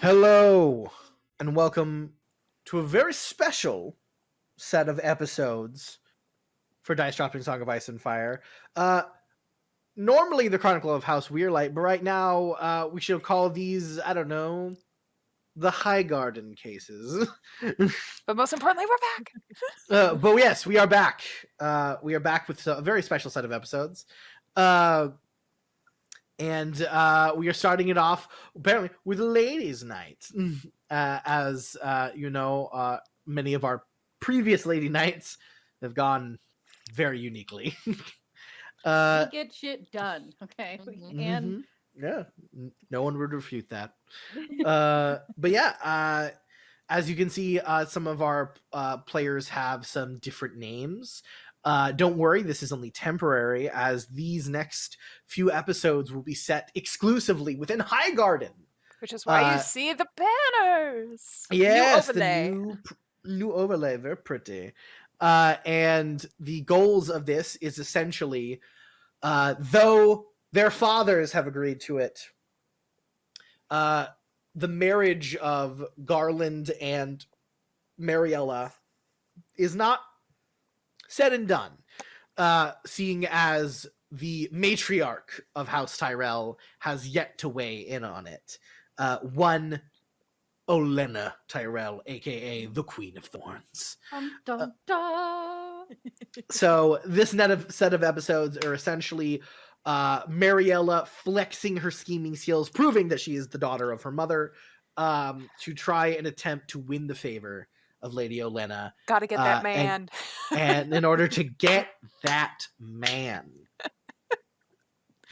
Hello, and welcome to a very special set of episodes for Dice Dropping Song of Ice and Fire. Normally the Chronicle of House Weirlight, but right now we should call these, I don't know, the High Garden cases. But most importantly, we're back. But yes, we are back. We are back with a very special set of episodes. And we are starting it off apparently with Ladies' Night, as many of our previous Lady Nights have gone very uniquely. We get shit done, okay? And yeah, no one would refute that. But yeah, as you can see, some of our players have some different names. Don't worry, this is only temporary, as these next few episodes will be set exclusively within High Garden. Which is why you see the banners. Yes, new overlay. the new overlay, very pretty. And the goals of this is essentially, though their fathers have agreed to it, the marriage of Garland and Mariella is not said and done, seeing as the matriarch of House Tyrell has yet to weigh in on it. One Olenna Tyrell, aka the Queen of Thorns. dun, dun. So this set of episodes are essentially Mariella flexing her scheming skills, proving that she is the daughter of her mother, to try and attempt to win the favor of Lady Olenna. Gotta get that man. And in order to get that man.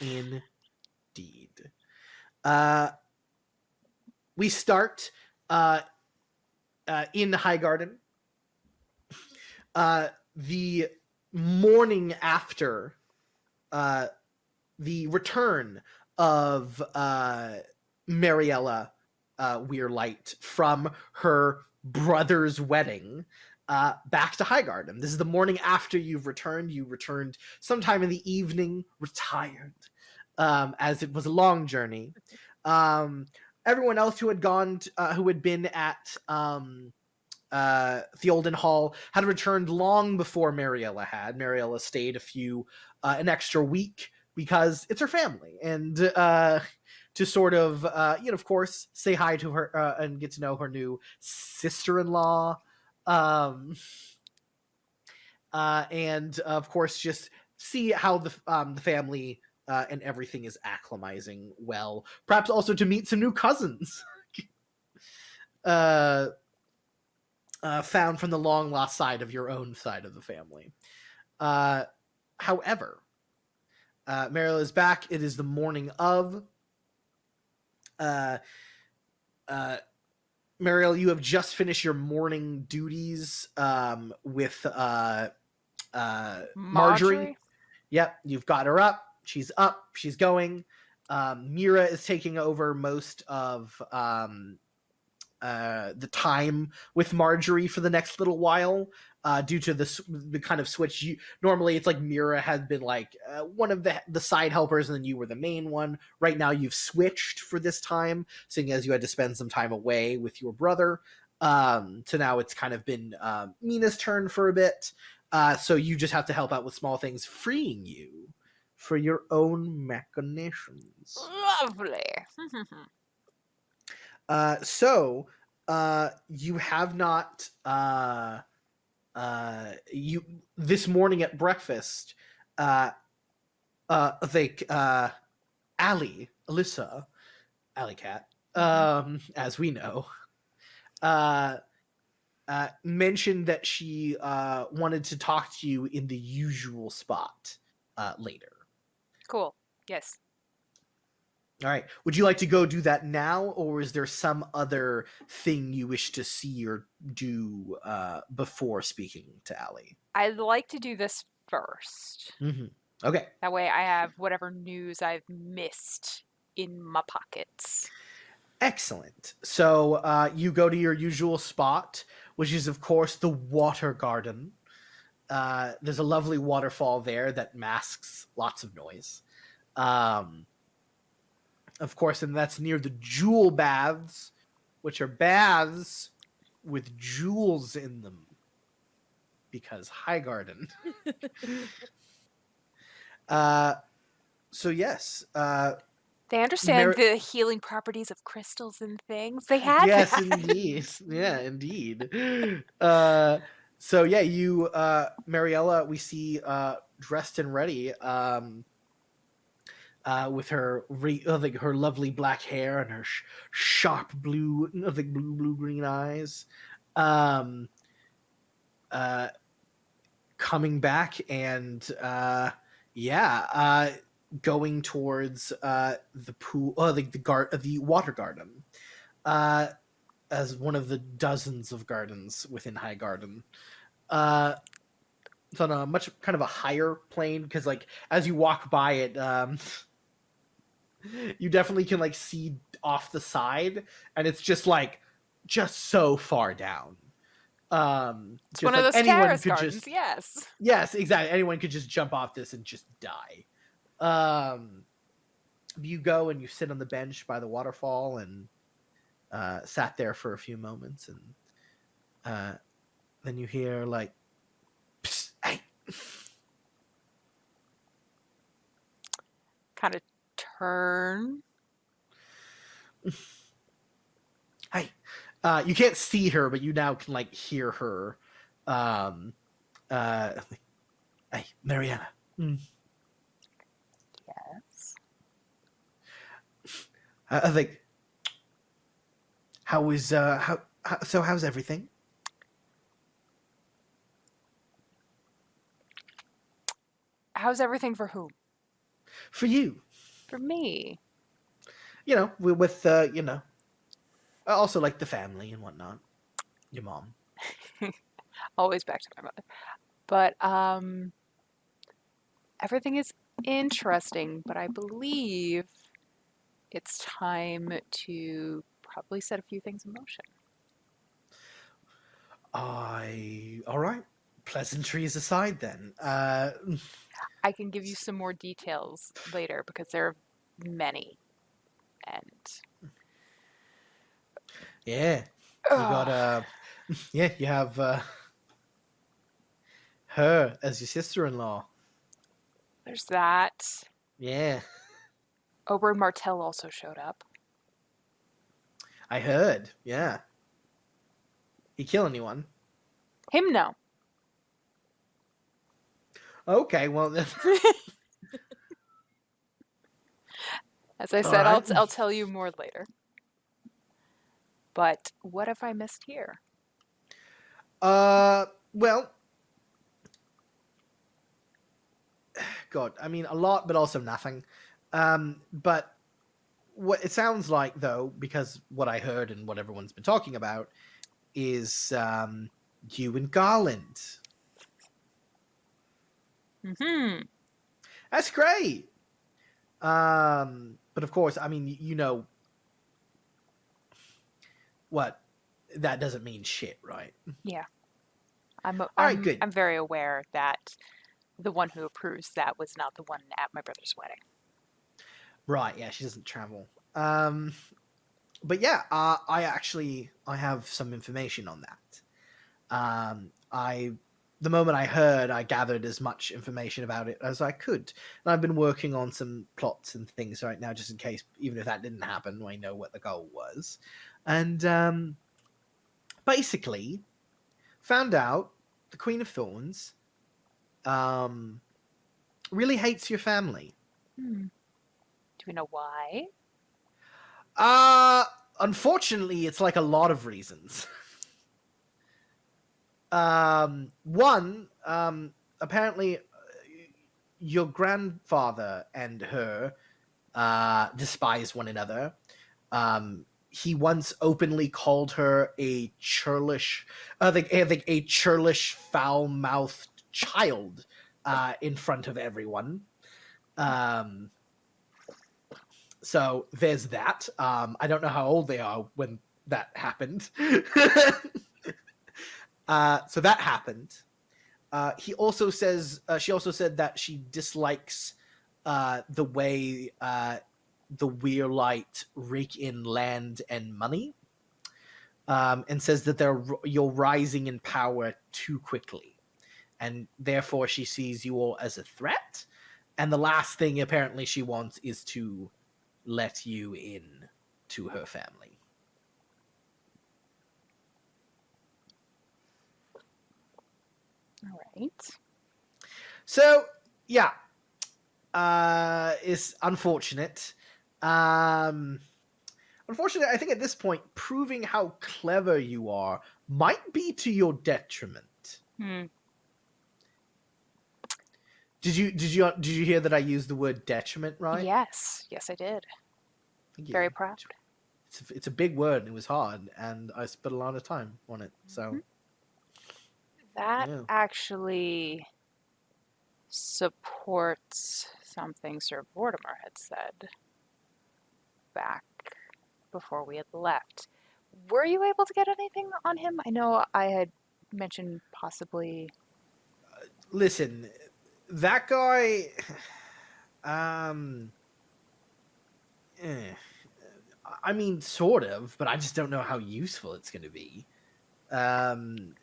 Indeed. We start in High Garden. The morning after the return of Mariella Weirlight from her brother's wedding, back to High Garden. This is the morning after you've returned. You returned sometime in the evening, retired, as it was a long journey. Everyone else who had gone, who had been at Theolden Hall had returned long before Mariella had. Mariella stayed an extra week because it's her family, and to sort of, of course, say hi to her and get to know her new sister-in-law, and of course, just see how the family and everything is acclimatizing well. Perhaps also to meet some new cousins found from the long lost side of your own side of the family. However, Mariel is back. It is the morning of. Mariel, you have just finished your morning duties with Marjorie. Yep, you've got her up. She's up. She's going. Mira is taking over most of the time with Marjorie for the next little while, due to the kind of switch. Normally it's like Mira had been like one of the side helpers, and then you were the main one. Right now you've switched for this time, seeing as you had to spend some time away with your brother. So now it's kind of been Mina's turn for a bit. So you just have to help out with small things, freeing you for your own machinations. Lovely. So you have not this morning at breakfast, Alyssa, Alley Cat, as we know, mentioned that she wanted to talk to you in the usual spot later. Cool. Yes. All right. Would you like to go do that now, or is there some other thing you wish to see or do before speaking to Allie? I'd like to do this first. Mm-hmm. Okay. That way I have whatever news I've missed in my pockets. Excellent. So you go to your usual spot, which is, of course, the Water Garden. There's a lovely waterfall there that masks lots of noise. Of course, and that's near the Jewel Baths, which are baths with jewels in them. Because Highgarden. So yes. They understand the healing properties of crystals and things. They had yes, that. indeed. Yeah, indeed. So yeah, you, Mariella, we see dressed and ready, with her like her lovely black hair and her sharp blue, like blue green eyes, coming back and going towards the pool, like the water garden, as one of the dozens of gardens within Highgarden. It's on a much kind of a higher plane because, like, as you walk by it, you definitely can like see off the side, and it's just so far down. It's just one of like those anyone terrace could gardens, yes. yes, exactly. Anyone could just jump off this and just die. You go and you sit on the bench by the waterfall and sat there for a few moments, and then you hear like, psst, hey. Kind of turn. Hey. You can't see her, but you now can like hear her. Hey, Mariana. Yes. I think. How's everything? How's everything for whom? For you. For me. You know, with also like the family and whatnot. Your mom. Always back to my mother. But everything is interesting, but I believe it's time to probably set a few things in motion. All right. Pleasantries aside, then. I can give you some more details later because there are many. And yeah, you got yeah, you have her as your sister-in-law. there's that. Yeah, Oberyn Martell also showed up. I heard. Yeah, he kill anyone? Him, no. Okay, well, As I said, right. I'll tell you more later. But what have I missed here? Well, God, I mean a lot, but also nothing. But what it sounds like, though, because what I heard and what everyone's been talking about is you and Garland. Mm-hmm. That's great. But of course, I mean, you know what? That doesn't mean shit, right? Yeah. All right, good. I'm very aware that the one who approves that was not the one at my brother's wedding. Right, yeah, she doesn't travel. But yeah, I have some information on that. The moment I heard, I gathered as much information about it as I could, and I've been working on some plots and things right now, just in case, even if that didn't happen, I know what the goal was, and basically found out the Queen of Thorns really hates your family. Do we know why? Unfortunately, it's like a lot of reasons. One, apparently, your grandfather and her despise one another. He once openly called her a churlish, a churlish, foul-mouthed child in front of everyone. So there's that. I don't know how old they are when that happened. So that happened. He also says she also said that she dislikes the way the Weirlight rake in land and money. and says that you're rising in power too quickly, and therefore she sees you all as a threat. And the last thing apparently she wants is to let you in to her family. All right. So yeah, it's unfortunate. Unfortunately, I think at this point, proving how clever you are might be to your detriment. Hmm. Did you hear that I used the word detriment right? Yes, I did. Thank you. Very proud. It's a big word and it was hard, and I spent a lot of time on it. So That yeah. actually supports something Sir Vortimer had said back before we had left. Were you able to get anything on him? I know I had mentioned possibly. Listen, that guy. Um. eh, I mean, sort of, but I just don't know how useful it's going to be. Um.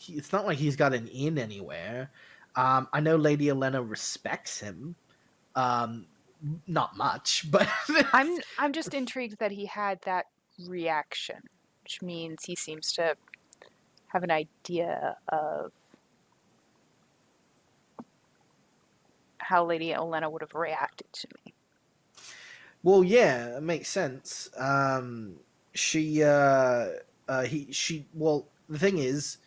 It's not like he's got an in anywhere. I know Lady Elena respects him. Um, not much, but I'm just intrigued that he had that reaction, which means he seems to have an idea of how Lady Olenna would have reacted to me. well, yeah, it makes sense. Well, the thing is,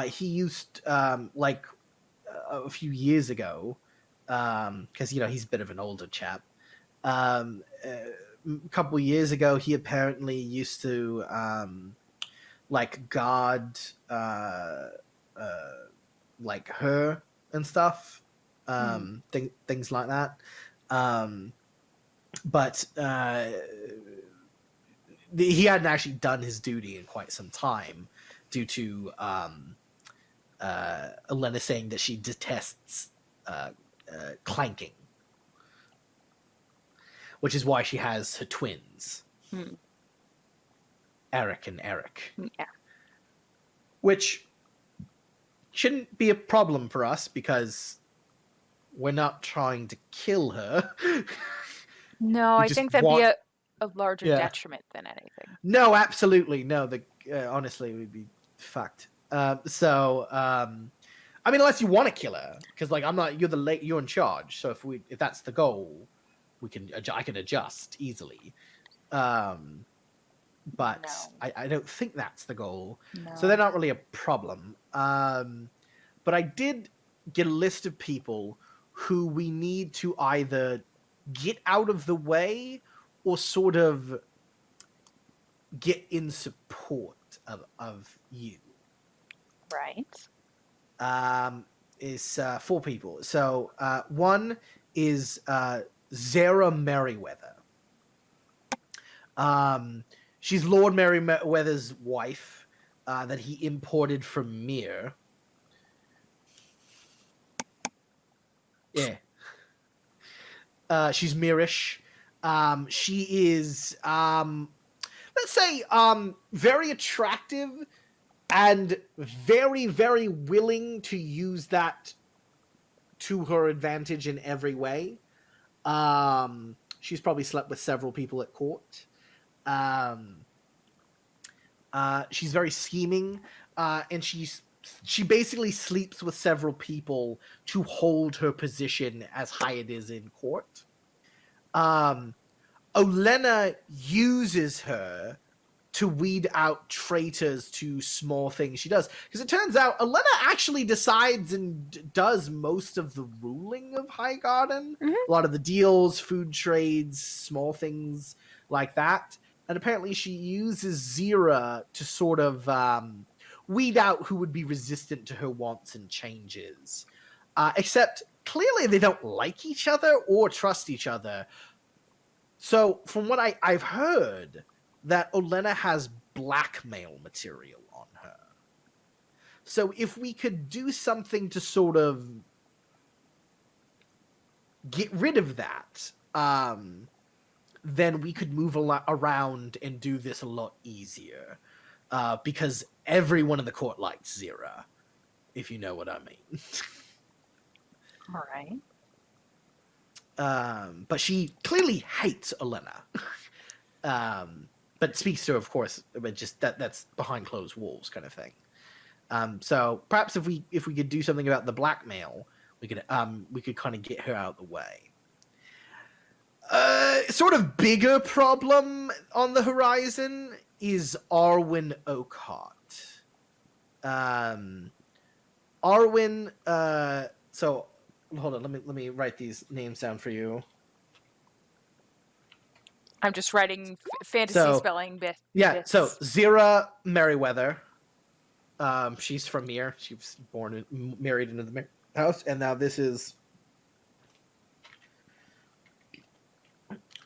he used like a few years ago, because he's a bit of an older chap. A couple years ago, he apparently used to like guard uh, like her and stuff, things like that. Um, but he hadn't actually done his duty in quite some time due to Elena saying that she detests clanking, which is why she has her twins, Hmm. Eric and Eric, Yeah. which shouldn't be a problem for us because we're not trying to kill her. No, We I just think that'd be want, a larger yeah. detriment than anything. No, absolutely no. Honestly, we'd be fucked. I mean, unless you want to kill her, because like I'm not. You're in charge. So if that's the goal, I can adjust easily. Um, but No. I don't think that's the goal. So they're No. not really a problem. But I did get a list of people who we need to either get out of the way or sort of get in support of you. Right. Is four people. So one is Zara Merriweather. She's Lord Merriweather's wife that he imported from Mir. Yeah. She's Mirish. She is, let's say, very attractive and very, very willing to use that to her advantage in every way. She's probably slept with several people at court. Um, she's very scheming, and she basically sleeps with several people to hold her position as high it is in court. Um, Olenna uses her to weed out traitors to small things she does. Because it turns out Olenna actually decides and does most of the ruling of Highgarden. Mm-hmm. A lot of the deals, food trades, small things like that. And apparently she uses Zira to sort of weed out who would be resistant to her wants and changes. Except clearly they don't like each other or trust each other. So from what I've heard, that Olenna has blackmail material on her. So if we could do something to sort of get rid of that, then we could move around and do this a lot easier. Because everyone in the court likes Zira, if you know what I mean. All right. But she clearly hates Olenna. But speaks to her, of course, but just that's behind closed walls kind of thing. So perhaps if we could do something about the blackmail, we could kind of get her out of the way. Sort of bigger problem on the horizon is Arwen Oakhart. Arwen, so hold on, let me write these names down for you. I'm just writing fantasy spelling bits. Yeah, so Zira Merryweather. She's from Mir. She was born and married into the house, and now this is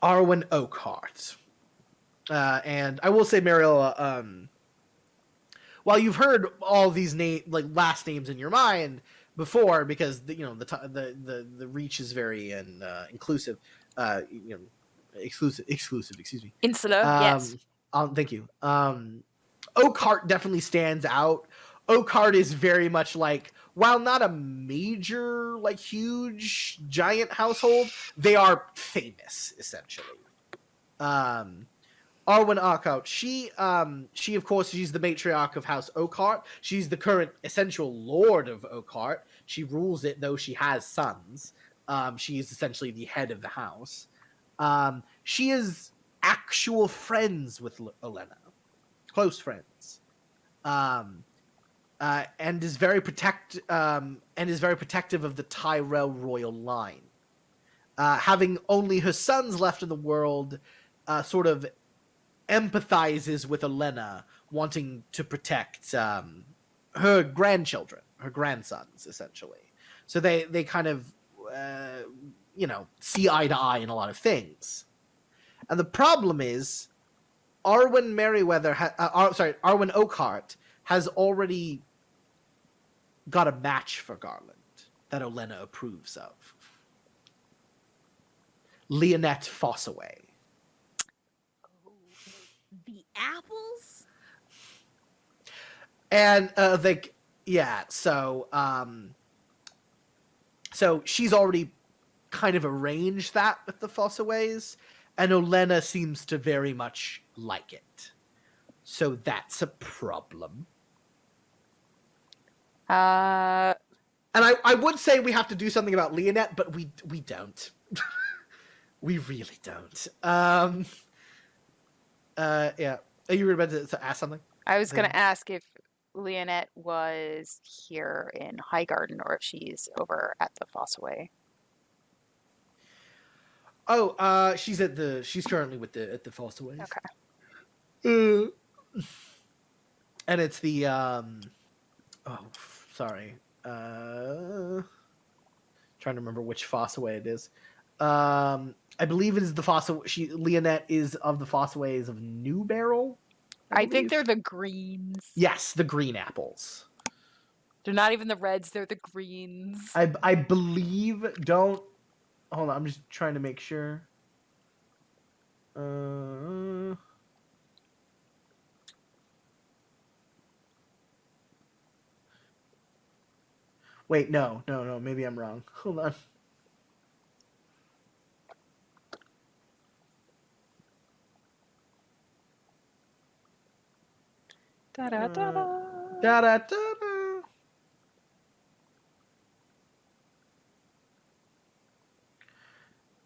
Arwen Oakhart. And I will say, Mariella, while you've heard all these last names in your mind before, because the reach is very inclusive, exclusive. Excuse me. Insular. Yes. Thank you. Oakhart definitely stands out. Oakhart is very much like, while not a major, huge, giant household, they are famous, essentially. Arwen Oakhart, she of course, she's the matriarch of House Oakhart. She's the current essential lord of Oakhart. She rules it, though she has sons. She is essentially the head of the house. She is actual friends with Olenna. Close friends. And is very protective of the Tyrell royal line. Having only her sons left in the world, sort of empathizes with Olenna, wanting to protect her grandchildren, her grandsons, essentially. So they kind of see eye to eye in a lot of things. And the problem is, Arwen Oakhart has already got a match for Garland that Olenna approves of. Leonette Fossaway. The apples? And so she's already kind of arranged that with the Fossaways, and Olenna seems to very much like it. So that's a problem. And I would say we have to do something about Leonette, but we don't. We really don't. Yeah. Are you about to ask something? I was going to ask if Leonette was here in Highgarden or if she's over at the Fossaway. Oh, she's currently at the Fossaways. Okay. And it's the sorry. Trying to remember which Fossaway it is. I believe it is the Fossaway. Leonette is of the Fossaways of New Barrel. I think they're the greens. Yes, the green apples. They're not even the reds, they're the greens. I believe, hold on, I'm just trying to make sure. Wait, no, maybe I'm wrong. Hold on. Da da da da. Da da da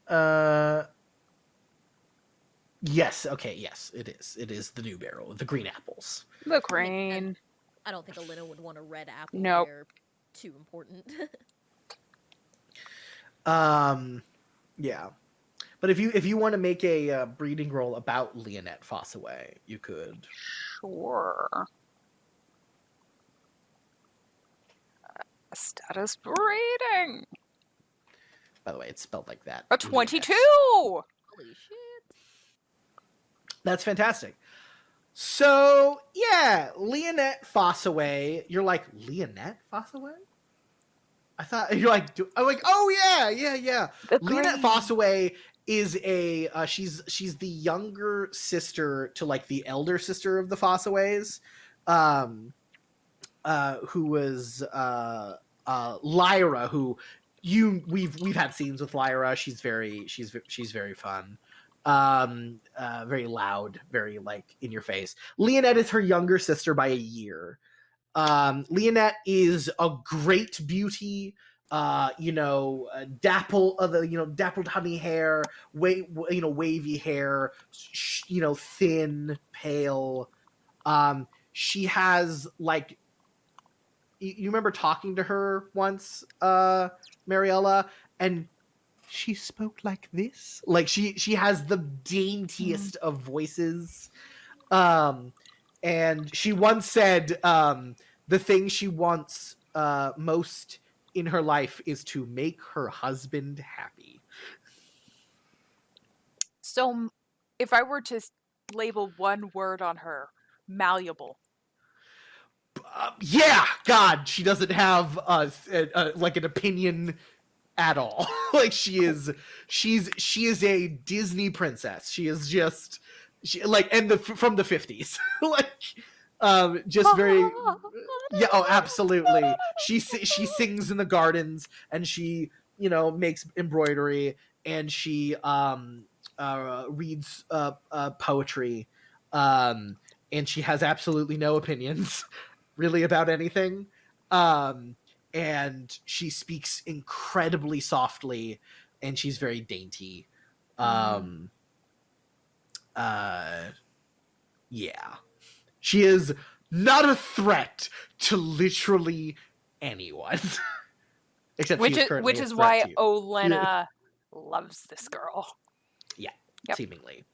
da. Yes, okay, yes, it is. It is the New Barrel, the green apples. The green. I don't think Olenna would want a red apple. Nope. They're too important. Yeah. But if you want to make a breeding roll about Leonette Fossaway, you could. Sure. Status breeding. By the way, it's spelled like that. A 22. Holy shit. That's fantastic. So yeah, Leonette Fossaway. You're like, Leonette Fossaway? I thought you're like, I'm like, oh yeah. The Leonette green. Fossaway is a she's the younger sister to like the elder sister of the Fossaways, who was Lyra, who we've had scenes with Lyra. She's very fun. Very loud, very like in your face. Leonette is her younger sister by a year. Leonette is a great beauty. Dappled honey hair, wavy hair, thin, pale. She has like, you remember talking to her once, Mariella, and she spoke like this. Like she has the daintiest of voices. And she once said, the thing she wants most in her life is to make her husband happy. So, if I were to label one word on her, malleable. Yeah, God, she doesn't have like an opinion at all. Like she's a Disney princess. She is just from the 50s. Like just very yeah, oh absolutely. She sings in the gardens, and she makes embroidery, and she reads poetry, and she has absolutely no opinions really about anything, and she speaks incredibly softly, and she's very dainty. Yeah, she is not a threat to literally anyone. Except which is why Olenna loves this girl. Yeah, yep. Seemingly.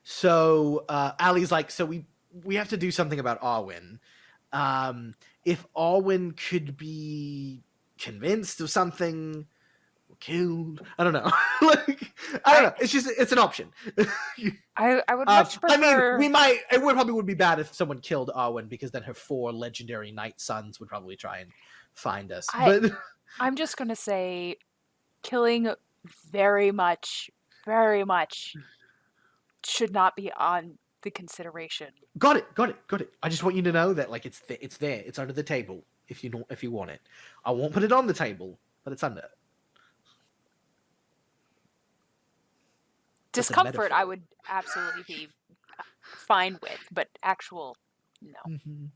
So Allie's like, so we have to do something about Arwen. If Arwen could be convinced of something, or killed, I don't know. I don't know. It's an option. I would much prefer. I mean, it probably would be bad if someone killed Arwen, because then her 4 legendary night sons would probably try and find us. But I'm just gonna say, killing very much should not be on the consideration. Got it. I just want you to know that, like, it's there. It's under the table if you want it. I won't put it on the table, but it's under. Discomfort, I would absolutely be fine with, but actual, no. Mm-hmm.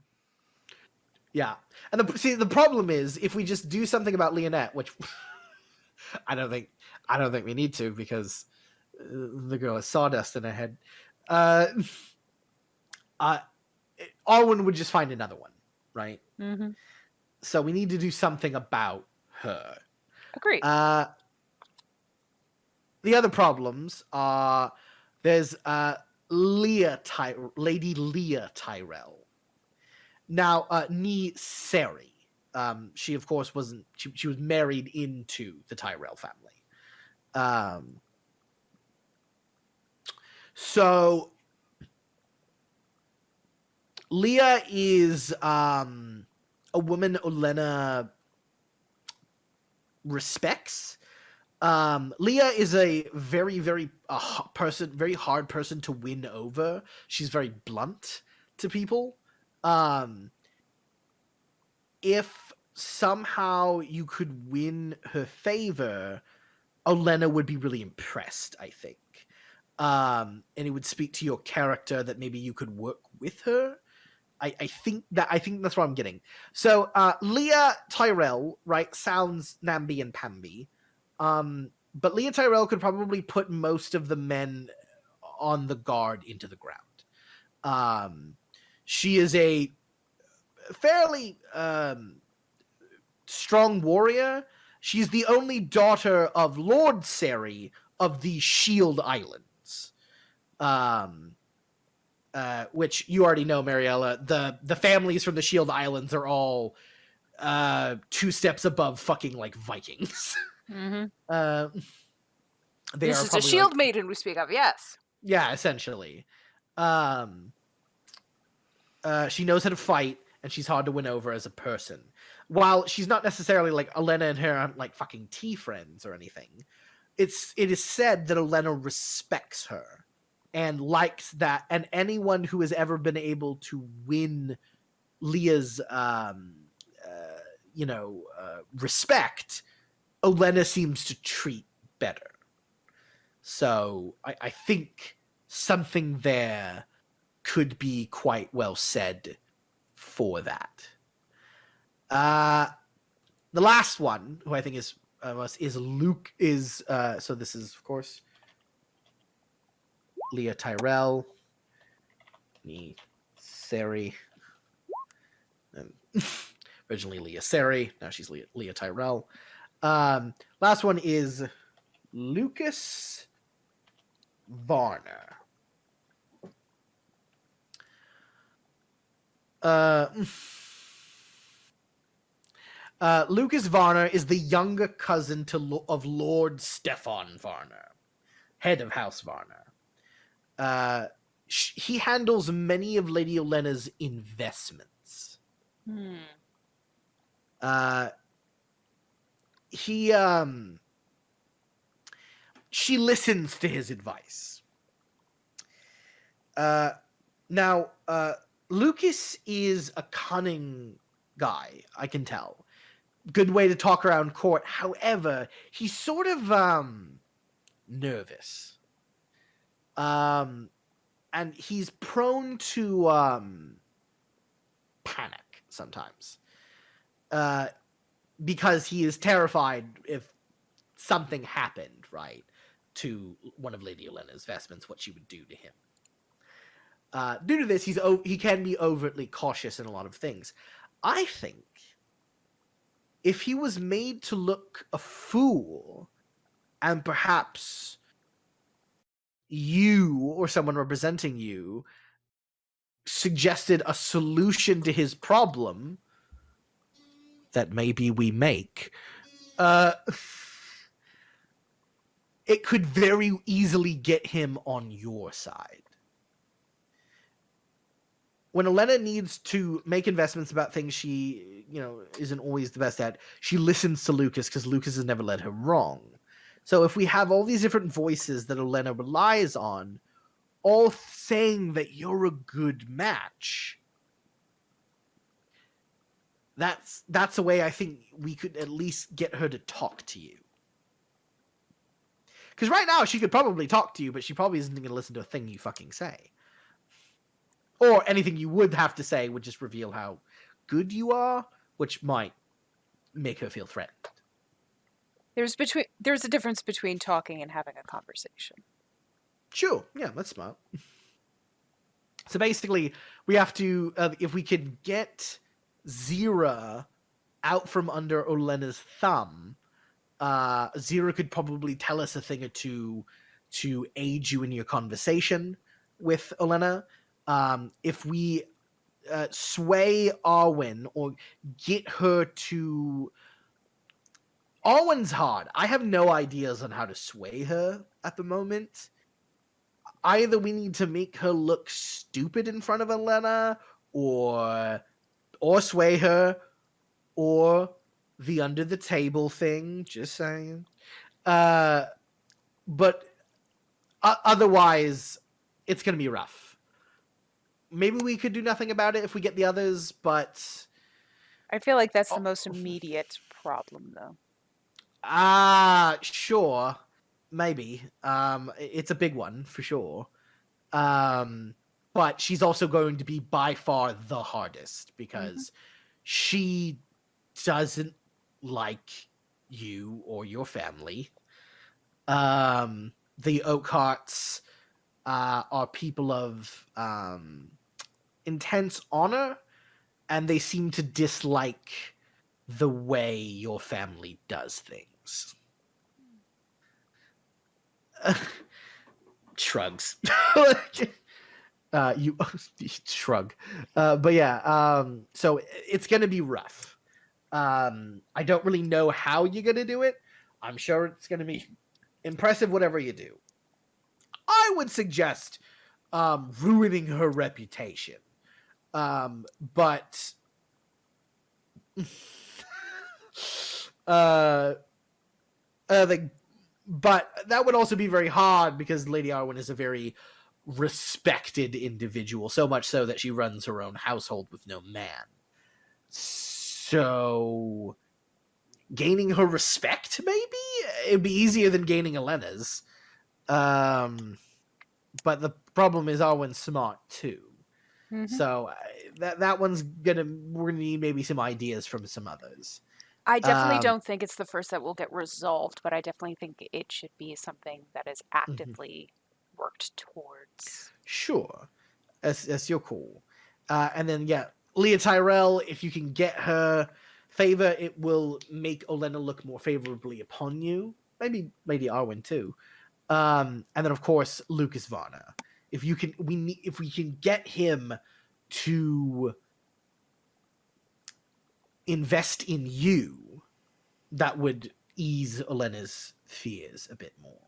Yeah, and the problem is, if we just do something about Leonette, which I don't think we need to, because the girl has sawdust in her head. Arwen would just find another one, right? Mm-hmm. So we need to do something about her. Agreed. The other problems are, there's Lady Leah Tyrell. Now, Nee Seri. She of course wasn't. She was married into the Tyrell family. So Leah is a woman Olenna respects. Leah is a very, very very hard person to win over. She's very blunt to people. If somehow you could win her favor, Olenna would be really impressed, I think. And it would speak to your character that maybe you could work with her. I think that's what I'm getting. So Leah Tyrell, right, sounds namby and pamby. But Leah Tyrell could probably put most of the men on the guard into the ground. She is a fairly strong warrior. She's the only daughter of Lord Seri of the Shield Islands. Which you already know, Mariella. The families from the Shield Islands are all 2 steps above fucking like Vikings. Mm-hmm. This is a shield maiden we speak of, yes. Yeah, essentially. She knows how to fight, and she's hard to win over as a person. while she's not necessarily like Olenna and her aren't like fucking tea friends or anything, it is said that Olenna respects her and likes that, and anyone who has ever been able to win Leah's respect, Olenna seems to treat better. So I think something there could be quite well said for that. The last one, who I think is Luke, so this is, of course, Leah Tyrell, Seri, originally Leah Seri, now she's Leah Tyrell. Last one is Lucas Varner. Lucas Varner is the younger cousin of Lord Stefan Varner, head of House Varner. He handles many of Lady Olenna's investments. She listens to his advice. Now, Lucas is a cunning guy, I can tell. Good way to talk around court. However, he's sort of nervous. And he's prone to panic sometimes. Because he is terrified if something happened, right, to one of Lady Olenna's vestments, what she would do to him. Due to this, he can be overtly cautious in a lot of things. I think if he was made to look a fool, and perhaps you or someone representing you suggested a solution to his problem that maybe we make, it could very easily get him on your side. When Olenna needs to make investments about things she, isn't always the best at, she listens to Lucas because Lucas has never led her wrong. So if we have all these different voices that Olenna relies on, all saying that you're a good match, that's a way I think we could at least get her to talk to you. Because right now she could probably talk to you, but she probably isn't going to listen to a thing you fucking say. Or anything you would have to say would just reveal how good you are, which might make her feel threatened. There's a difference between talking and having a conversation. Sure, yeah, that's smart. So basically, we have to, if we could get Zira out from under Olenna's thumb, Zira could probably tell us a thing or two to aid you in your conversation with Olenna. If we sway Arwen or get her to... Arwen's hard. I have no ideas on how to sway her at the moment. Either we need to make her look stupid in front of Olenna, or sway her, or the under the table thing, just saying. But otherwise, it's going to be rough. Maybe we could do nothing about it if we get the others, but... I feel like that's the most immediate problem, though. Sure. Maybe. It's a big one, for sure. But she's also going to be by far the hardest, because she doesn't like you or your family. The Oakhearts are people of intense honor, and they seem to dislike the way your family does things. Shrugs. You shrug. But yeah, so it's gonna be rough. I don't really know how you're gonna do it. I'm sure it's gonna be impressive, whatever you do. I would suggest ruining her reputation. But But that would also be very hard because Lady Arwen is a very respected individual, so much so that she runs her own household with no man. So gaining her respect, maybe it'd be easier than gaining Elena's. But the problem is Arwen's smart too. Mhm. So that one's we're gonna need maybe some ideas from some others. I definitely don't think it's the first that will get resolved, but I definitely think it should be something that is actively worked towards. Sure, that's your call. And then Leah Tyrell, if you can get her favor, it will make Olenna look more favorably upon you. Maybe Lady Arwen too. And then of course Lucas Varna. If we can get him to invest in you, that would ease Olenna's fears a bit more.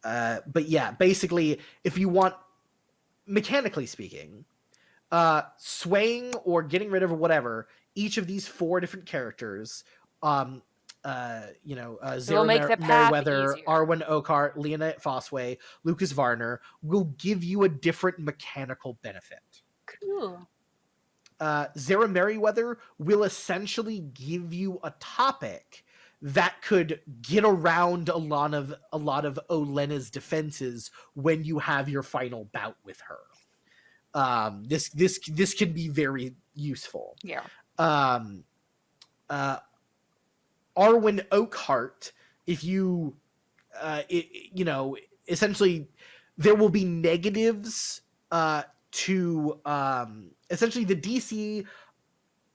But yeah, basically, if you want, mechanically speaking, swaying or getting rid of or whatever, each of these 4 different characters, Zara make the path Merriweather, easier. Arwen Oakheart, Lena Fossway, Lucas Varner, will give you a different mechanical benefit. Cool. Zara Merriweather will essentially give you a topic that could get around a lot of Olenna's defenses when you have your final bout with her. This can be very useful. Yeah. Arwen Oakheart, if you essentially there will be negatives to essentially the DC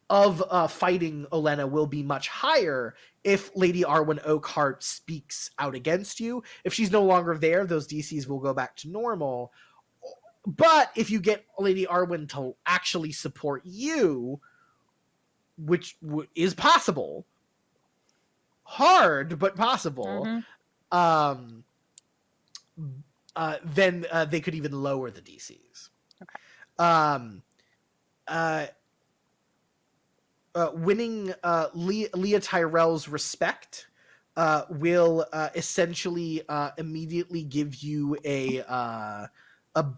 of fighting Olenna will be much higher if Lady Arwen Oakheart speaks out against you. If she's no longer there, those DCs will go back to normal. But if you get Lady Arwen to actually support you, which is possible, hard but possible, then they could even lower the DCs. Winning Leah Tyrell's respect will essentially immediately give you a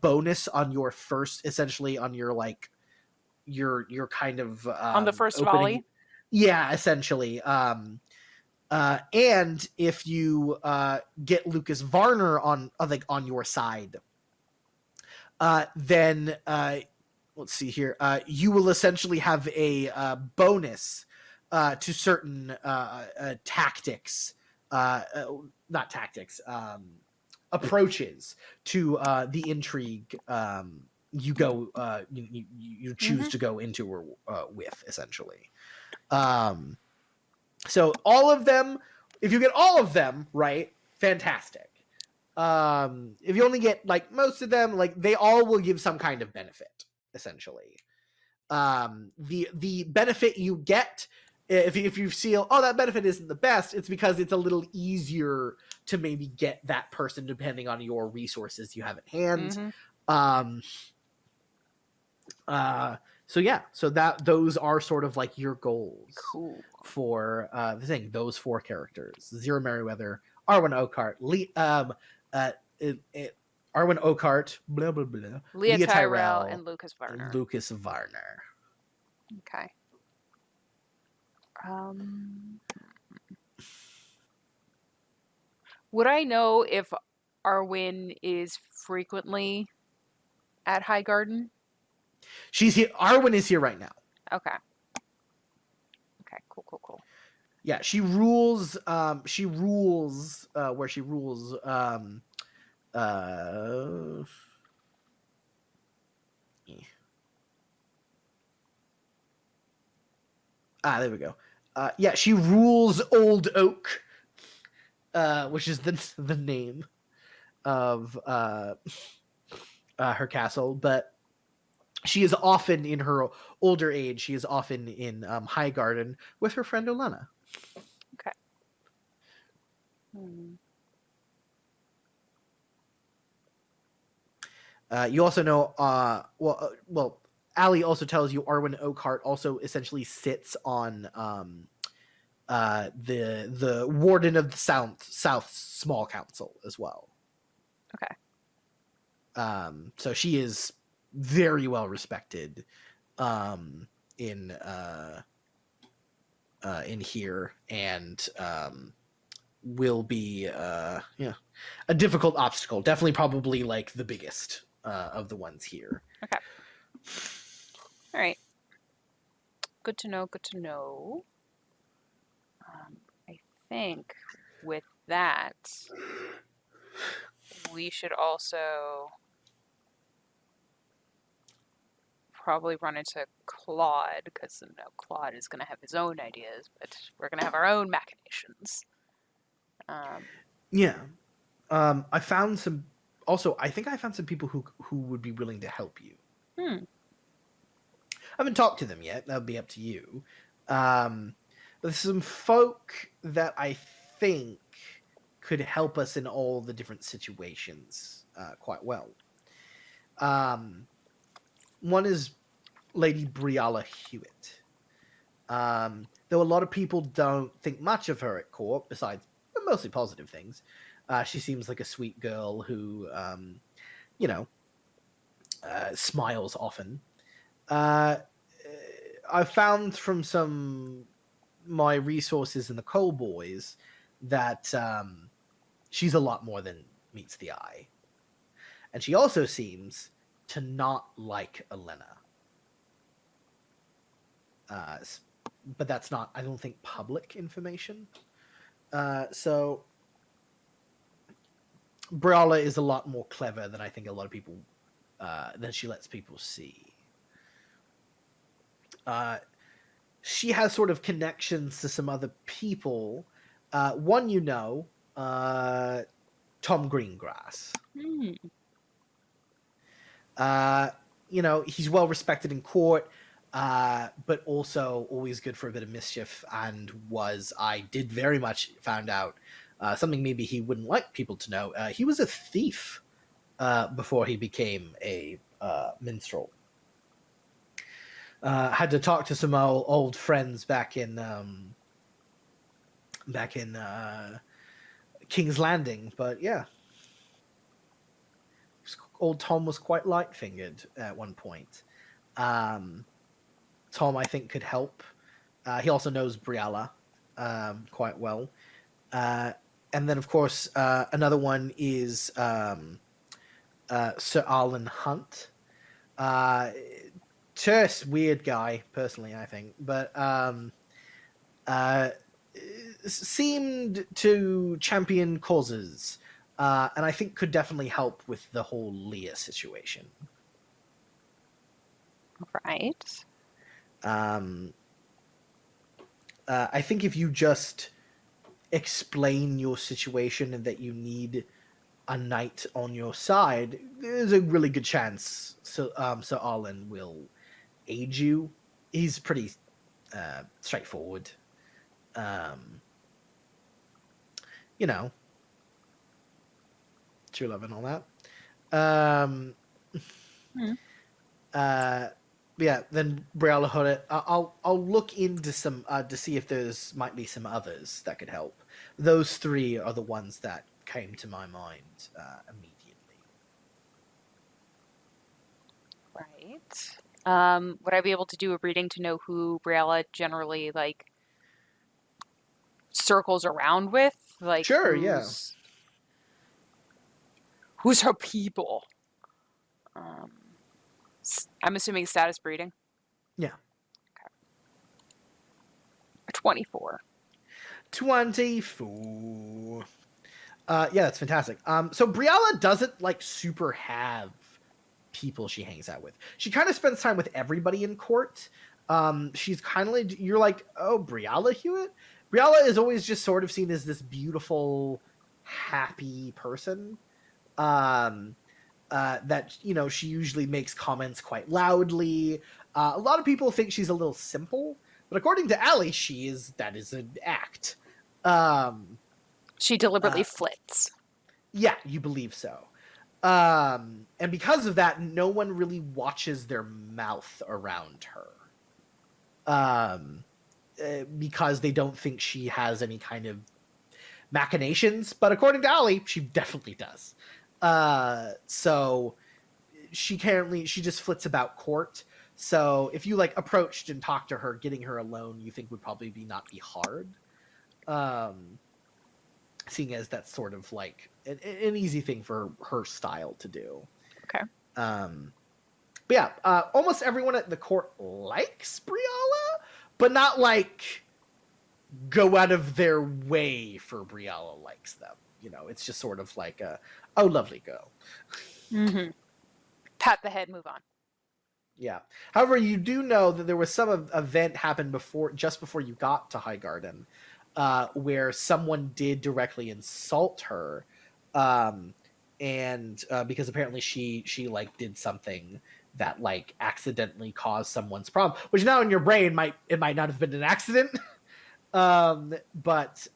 bonus on your first, essentially on your your kind of on the first opening. volley. Yeah, essentially. And if you get Lucas Varner on your side, then let's see here. You will essentially have a bonus to certain tactics, not tactics, approaches to the intrigue. You go, you choose to go into or with, essentially. So all of them, if you get all of them right, fantastic. If you only get most of them, they all will give some kind of benefit, essentially. The benefit you get, if you feel, that benefit isn't the best, it's because it's a little easier to maybe get that person depending on your resources you have at hand. So those are sort of your goals. Cool. For the thing, those 4 characters: Zara Merriweather, Arwen Oakheart, Arwen Oakheart, blah blah blah, Leah Tyrell, and Lucas Varner. Okay. Would I know if Arwen is frequently at Highgarden? She's here. Arwen is here right now. Okay. Cool. Yeah, she rules. She rules where she rules. There we go. Yeah, she rules Old Oak, which is the name of her castle, but she is often, in her older age, she is often in Highgarden with her friend Olenna. Okay. You also know, Allie also tells you Arwen Oakhart also essentially sits on the warden of the South Small Council as well. Okay. So she is very well respected in here, and will be a difficult obstacle. Definitely, probably like the biggest of the ones here. Okay. All right. Good to know. Good to know. I think with that, we should also probably run into Claude, because Claude is going to have his own ideas, but we're going to have our own machinations. Yeah. I found some. Also, I think I found some people who would be willing to help you. I haven't talked to them yet. That would be up to you. There's some folk that I think could help us in all the different situations quite well. One is Lady Briala Hewitt. Though a lot of people don't think much of her at court, besides mostly positive things. She seems like a sweet girl who, smiles often. I found from my resources in the Coal Boys that she's a lot more than meets the eye. And she also seems to not like Elena. But that's not, I don't think, public information. So Briala is a lot more clever than I think a lot of people, than she lets people see. She has sort of connections to some other people. One, Tom Greengrass. He's well respected in court, but also always good for a bit of mischief, and I did very much found out something maybe he wouldn't like people to know. He was a thief before he became a minstrel. Had to talk to some old friends back in King's Landing, but yeah. Old Tom was quite light-fingered at one point. Tom, I think, could help. He also knows Briala quite well. And then, of course, another one is Sir Arlen Hunt. Terse, weird guy, personally, I think. But seemed to champion causes. And I think could definitely help with the whole Leah situation. Right. I think if you just explain your situation and that you need a knight on your side, there's a really good chance Sir Arlen will aid you. He's pretty straightforward. True love and all that. Yeah, then Briala Hudet. I'll look into some to see if might be some others that could help. Those three are the ones that came to my mind immediately. Right. Would I be able to do a reading to know who Briala generally circles around with? Sure, yeah. Who's her people? I'm assuming status breeding. Yeah. Okay. 24. 24. Yeah, that's fantastic. So Briala doesn't super have people she hangs out with. She kind of spends time with everybody in court. She's kind of you're like, oh, Briala Hewitt? Briala is always just sort of seen as this beautiful, happy person. That she usually makes comments quite loudly. A lot of people think she's a little simple, but according to Allie, that is an act. She deliberately flits. Yeah, you believe so. And because of that, no one really watches their mouth around her. Because they don't think she has any kind of machinations, but according to Allie, she definitely does. So she just flits about court. So if you like approached and talked to her, getting her alone, you think would probably not be hard. Seeing as that's sort of like an easy thing for her style to do. Okay. But yeah, almost everyone at the court likes Briala, but not like go out of their way for Briala likes them. You know, it's just sort of like oh, lovely girl. Mm-hmm. Pat the head, move on. Yeah. However, you do know that there was some event happened just before you got to High Garden, where someone did directly insult her, and because apparently she like did something that like accidentally caused someone's problem, which now in your brain might not have been an accident. But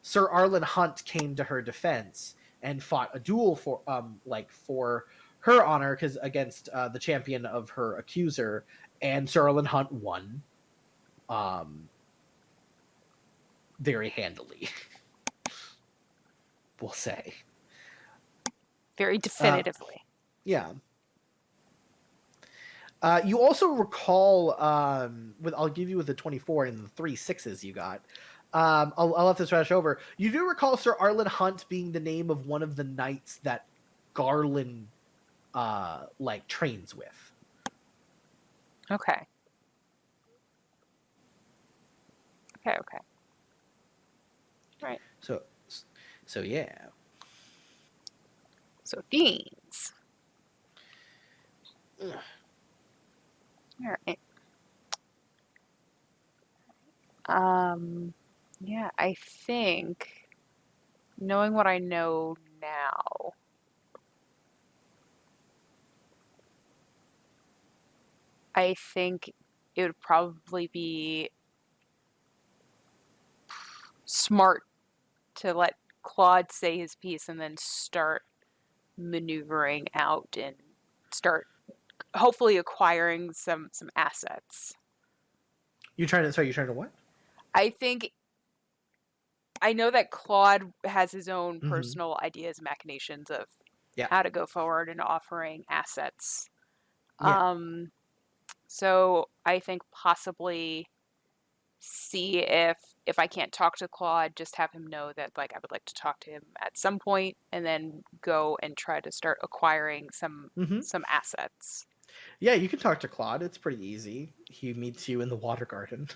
Sir Arlen Hunt came to her defense and fought a duel for her honor, because against the champion of her accuser, and Sir Arlen Hunt won very handily. We'll say. Very definitively. Yeah. You also recall, I'll give you with the 24 and the 3 6s you got. I'll let this rush over. You do recall Sir Arlen Hunt being the name of one of the knights that Garland like trains with. Okay. Right. So yeah. So fiends. Ugh. All right. Yeah, I think knowing what I know now, I think it would probably be smart to let Claude say his piece and then start maneuvering out and start hopefully acquiring some assets. You're trying to what? I know that Claude has his own Mhm. personal ideas, machinations of Yeah. how to go forward and offering assets. Yeah. So I think possibly see if I can't talk to Claude, just have him know that like I would like to talk to him at some point, and then go and try to start acquiring some assets. Yeah, you can talk to Claude. It's pretty easy. He meets you in the water garden.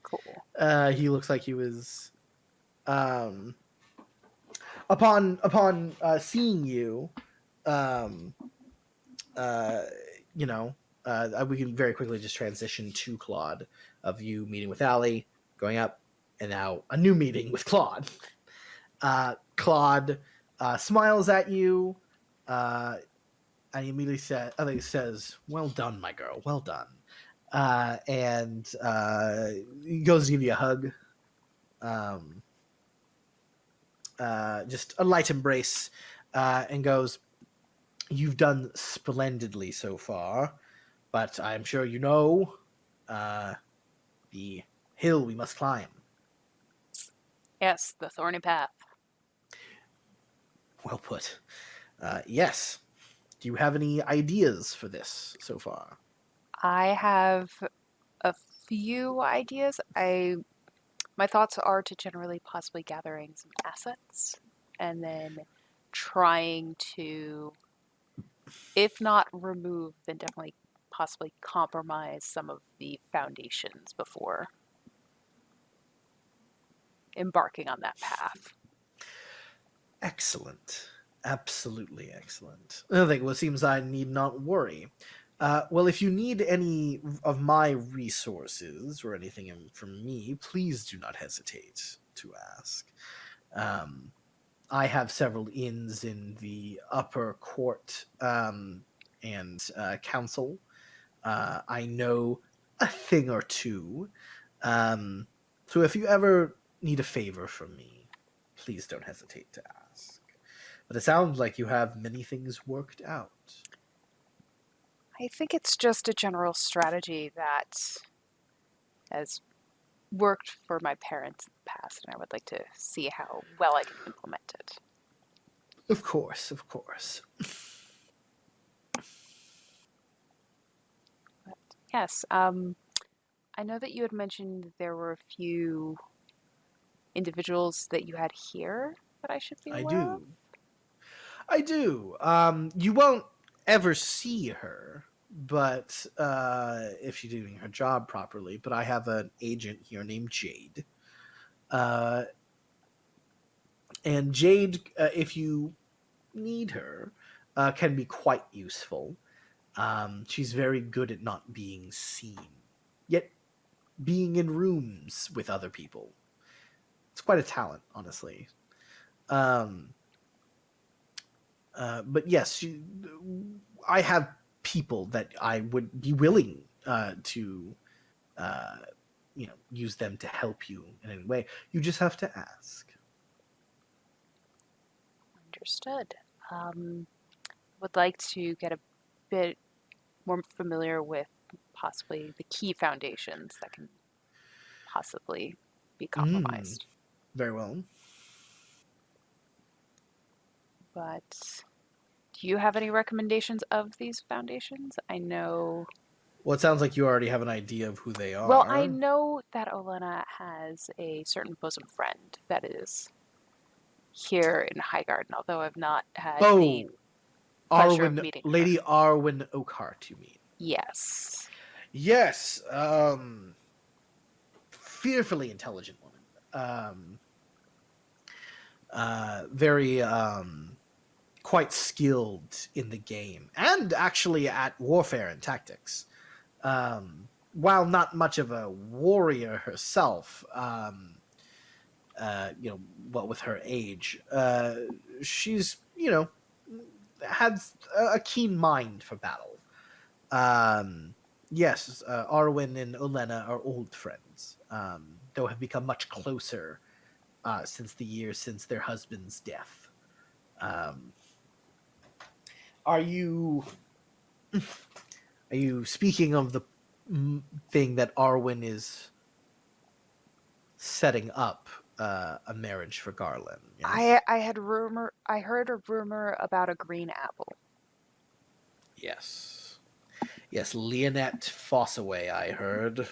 Cool. He looks like he was upon seeing you, you know, we can very quickly just transition to Claude, of you meeting with Allie, going up, and now a new meeting with Claude. Claude smiles at you, and he immediately says, "Well done, my girl. Well done." And he goes to give you a hug. Just a light embrace, and goes, "You've done splendidly so far, but I'm sure you know the hill we must climb." Yes, the thorny path. Well put. Yes. Do you have any ideas for this so far? I have a few ideas. My thoughts are to generally possibly gathering some assets and then trying to, if not remove, then definitely possibly compromise some of the foundations before embarking on that path. Excellent. Absolutely excellent. I think it seems I need not worry. Well, if you need any of my resources or anything from me, please do not hesitate to ask. I have several inns in the upper court and council. I know a thing or two. So if you ever need a favor from me, please don't hesitate to ask. But it sounds like you have many things worked out. I think it's just a general strategy that has worked for my parents in the past, and I would like to see how well I can implement it. Of course, of course. But yes, I know that you had mentioned that there were a few individuals that you had here that I should be I aware of. do. I do. You won't ever see her, but if she's doing her job properly. But I have an agent here named Jade. And Jade, if you need her, can be quite useful. She's very good at not being seen, yet being in rooms with other people. It's quite a talent, honestly. But yes, I have people that I would be willing to, use them to help you in any way. You just have to ask. Understood. Would like to get a bit more familiar with possibly the key foundations that can possibly be compromised. Very well. But do you have any recommendations of these foundations? I know. Well, it sounds like you already have an idea of who they are. Well, I know that Olena has a certain bosom friend that is here in Highgarden, although I've not had the pleasure of meeting her. Lady Arwen Oakhart, you mean? Yes. Yes. Fearfully intelligent woman. Very quite skilled in the game and actually at warfare and tactics. While not much of a warrior herself, what with her age, she's has a keen mind for battle. Yes, Arwen and Olena are old friends, though have become much closer since the years since their husband's death. Are you speaking of the thing that Arwen is setting up a marriage for Garland? Yes? I heard a rumor about a green apple. Yes. Yes, Leonette Fossaway, I heard.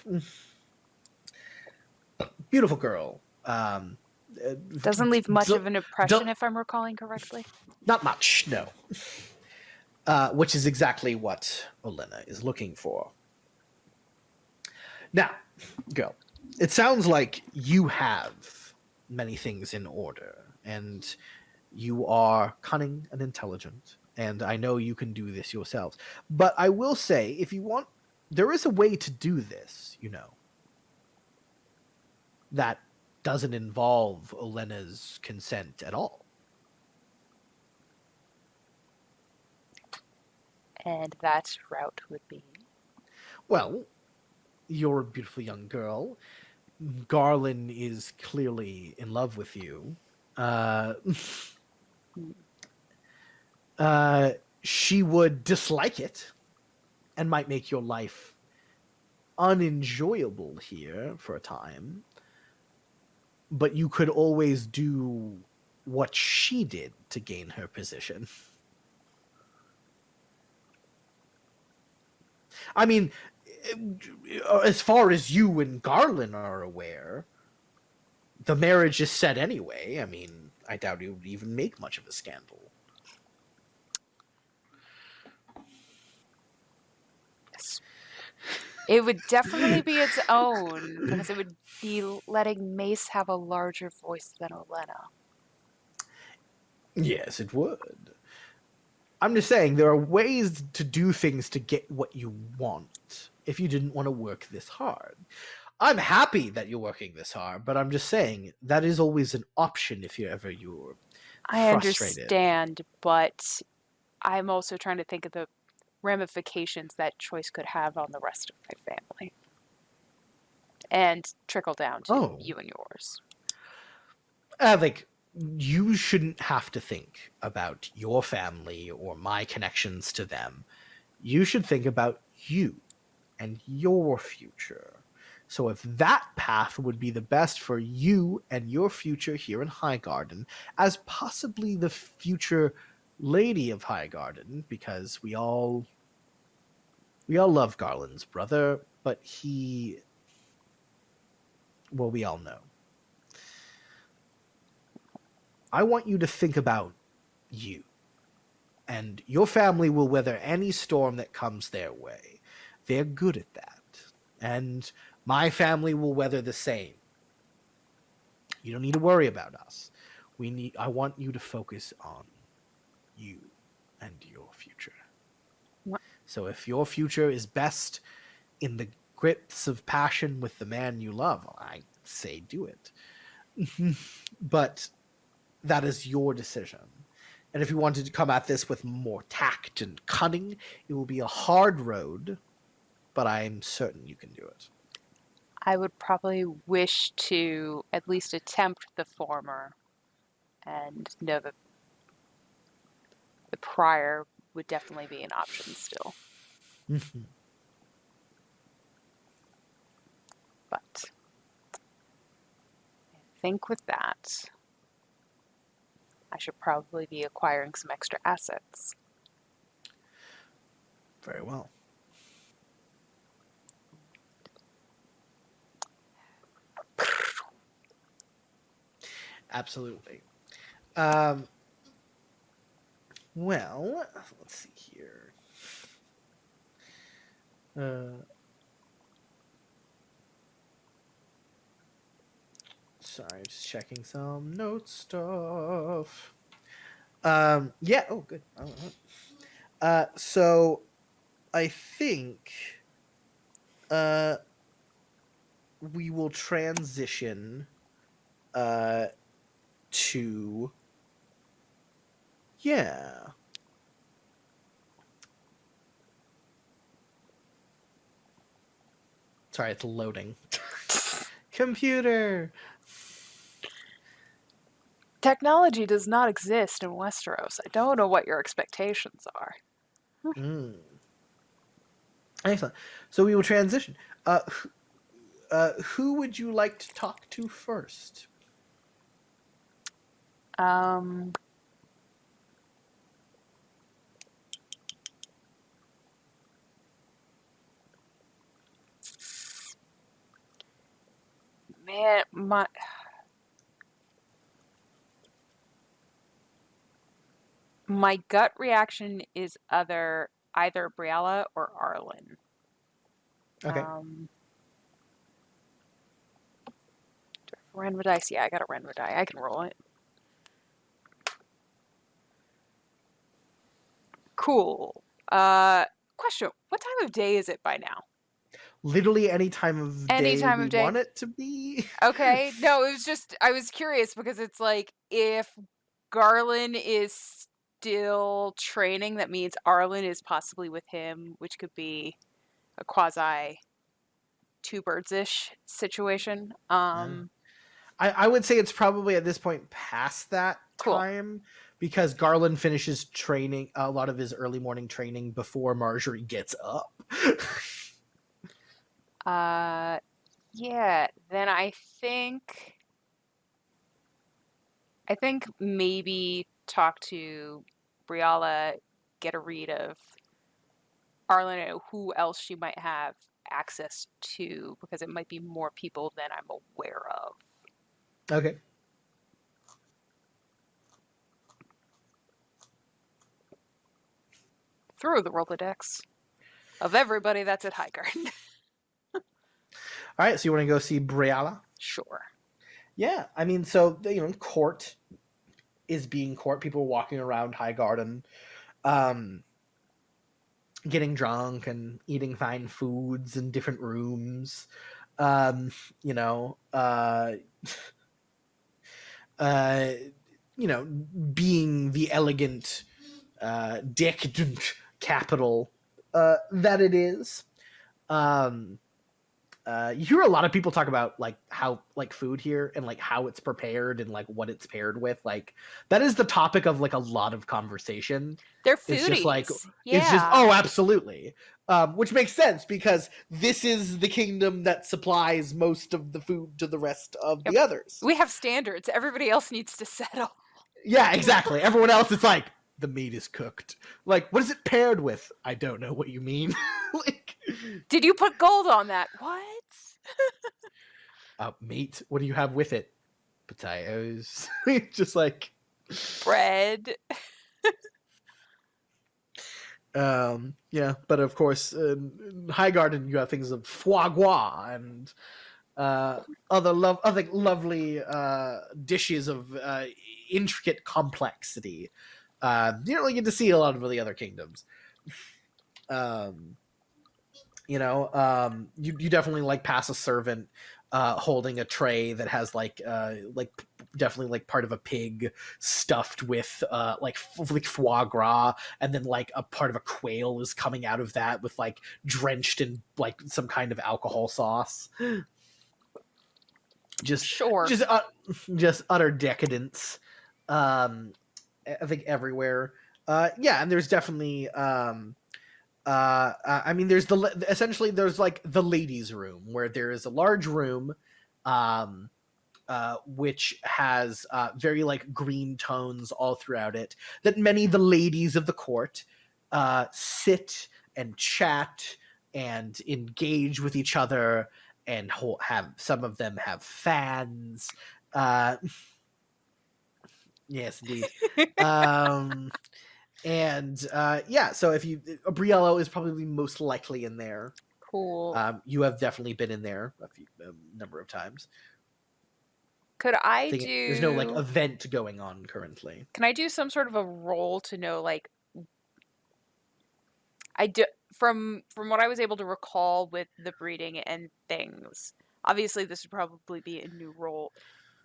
Beautiful girl. Doesn't leave much of an impression, if I'm recalling correctly. Not much, no. Which is exactly what Olena is looking for. Now, girl, it sounds like you have many things in order, and you are cunning and intelligent, and I know you can do this yourselves. But I will say, if you want, there is a way to do this, that doesn't involve Olena's consent at all. And that route would be? Well, you're a beautiful young girl. Garland is clearly in love with you. She would dislike it and might make your life unenjoyable here for a time. But you could always do what she did to gain her position. I mean, as far as you and Garland are aware, the marriage is set anyway. I mean, I doubt it would even make much of a scandal. It would definitely be its own, because it would be letting Mace have a larger voice than Olena. Yes, it would. I'm just saying, there are ways to do things to get what you want if you didn't want to work this hard. I'm happy that you're working this hard, but I'm just saying that is always an option if you're frustrated. I understand, but I'm also trying to think of the ramifications that choice could have on the rest of my family. And trickle down to you and yours. I think you shouldn't have to think about your family or my connections to them. You should think about you and your future. So if that path would be the best for you and your future here in Highgarden, as possibly the future lady of Highgarden, because we all love Garland's brother, but we all know. I want you to think about you. And your family will weather any storm that comes their way. They're good at that. And my family will weather the same. You don't need to worry about us. I want you to focus on you and your future. What? So if your future is best in the grips of passion with the man you love, I say do it. But that is your decision. And if you wanted to come at this with more tact and cunning, it will be a hard road, but I'm certain you can do it. I would probably wish to at least attempt the former and know that the prior would definitely be an option still. But I think with that, I should probably be acquiring some extra assets. Very well. Absolutely. Well, let's see here. Sorry, just checking some note stuff. Yeah. Oh, good. So I think we will transition to sorry, it's loading. Computer. Technology does not exist in Westeros. I don't know what your expectations are. Excellent. So we will transition. Who would you like to talk to first? Man, my gut reaction is either Briella or Arlen. Okay. Do I have a random dice? Yeah, I got a random die. I can roll it. Cool. Question: what time of day is it by now? Literally any time of day we want it to be. Okay. No, it was just I was curious because it's like if Garland is still training, that means Arlen is possibly with him, which could be a quasi two birds-ish situation. I would say it's probably at this point past that time because Garland finishes training a lot of his early morning training before Marjorie gets up. Yeah, then I think maybe talk to Briella, get a read of Arlen and who else she might have access to, because it might be more people than I'm aware of. Okay. Through the Rolodex of everybody that's at Highgarden. All right, so you want to go see Briella? Sure. Yeah, I mean, so court is being court. People are walking around Highgarden, getting drunk and eating fine foods in different rooms. Being the elegant, decadent capital that it is. you hear a lot of people talk about like how like food here and like how it's prepared and like what it's paired with. Like that is the topic of like a lot of conversation. They're It's foodies. just like yeah. it's just oh, absolutely. Which makes sense because this is the kingdom that supplies most of the food to the rest of the others. We have standards. Everybody else needs to settle. Yeah, exactly. Everyone else, it's like the meat is cooked. Like, what is it paired with? I don't know what you mean. Like, did you put gold on that? What? Meat. What do you have with it? Potatoes. Just like bread. Yeah, but of course, in High Garden, you have things of foie gras and other lovely dishes of intricate complexity. You don't really get to see a lot of the other kingdoms. You definitely like pass a servant holding a tray that has like definitely like part of a pig stuffed with like foie gras, and then like a part of a quail is coming out of that with like drenched in like some kind of alcohol sauce. Just utter decadence. I think everywhere. Yeah, and there's definitely I mean, there's there's like the ladies' room where there is a large room, which has very like green tones all throughout it. That many of the ladies of the court sit and chat and engage with each other, and have some of them have fans. Yes, indeed. And yeah, so if you Briello is probably most likely in there. Cool. You have definitely been in there a number of times. Could I do? There's no like event going on currently. Can I do some sort of a roll to know like? I do from what I was able to recall with the breeding and things. Obviously, this would probably be a new role.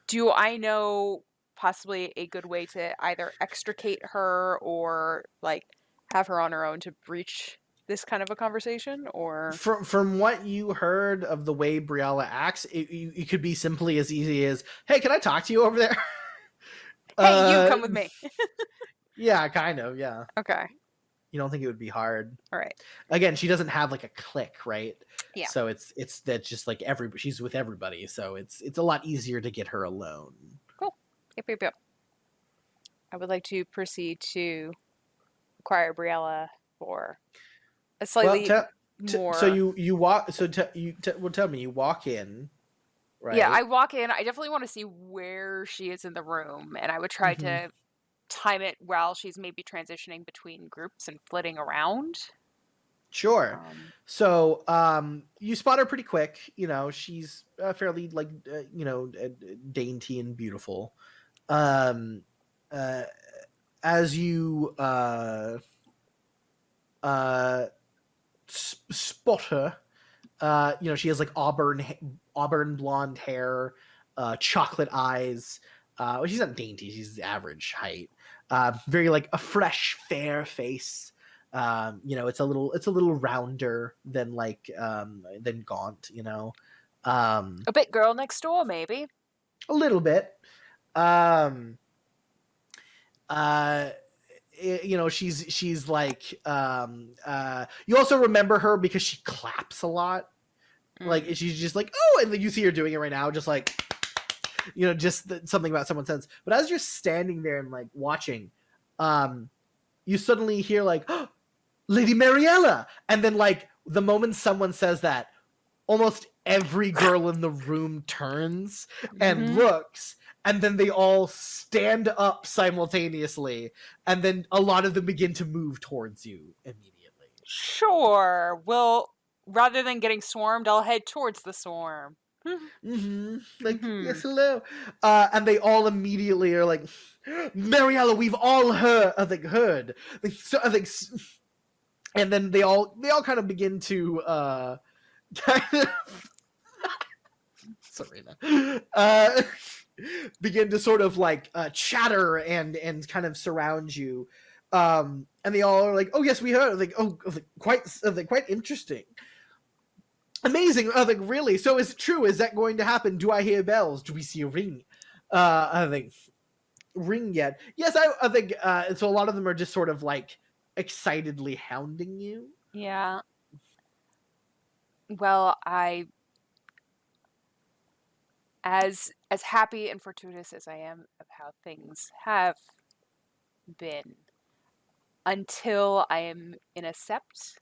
Do I know possibly a good way to either extricate her or like have her on her own to breach this kind of a conversation? Or from what you heard of the way Briella acts, it could be simply as easy as, "Hey, can I talk to you over there?" Hey, you come with me. Yeah, kind of. Yeah. Okay. You don't think it would be hard? All right. Again, she doesn't have like a clique, right? Yeah. So it's that just like she's with everybody, so it's a lot easier to get her alone. Cool. Yep. I would like to proceed to acquire Briella for a slightly more. So you walk. So tell me, you walk in, right? Yeah, I walk in. I definitely want to see where she is in the room, and I would try to time it while she's maybe transitioning between groups and flitting around. Sure. So you spot her pretty quick. You know, she's fairly like dainty and beautiful. As you spot her, she has like auburn blonde hair, chocolate eyes. Well, she's not dainty; she's average height. Very like a fresh, fair face. It's a little rounder than than Gaunt. A bit girl next door, maybe. A little bit. She's like you also remember her because she claps a lot. Like she's just like, oh, and you see her doing it right now, just like just something about someone says. But as you're standing there and like watching, you suddenly hear like, oh, Lady Mariella, and then like the moment someone says that, almost every girl in the room turns and looks, and then they all stand up simultaneously, and then a lot of them begin to move towards you immediately. Sure. Well, rather than getting swarmed, I'll head towards the swarm. Yes, hello. And they all immediately are like, Mariella, we've all heard. And then they all kind of begin to begin to sort of like chatter and kind of surround you, and they all are like, oh yes, we heard, like, oh, quite interesting. Amazing. I think really. So is it true? Is that going to happen? Do I hear bells? Do we see a ring? I think ring yet. Yes, I think so a lot of them are just sort of like excitedly hounding you. Yeah. Well, as happy and fortuitous as I am of how things have been until I am in a sept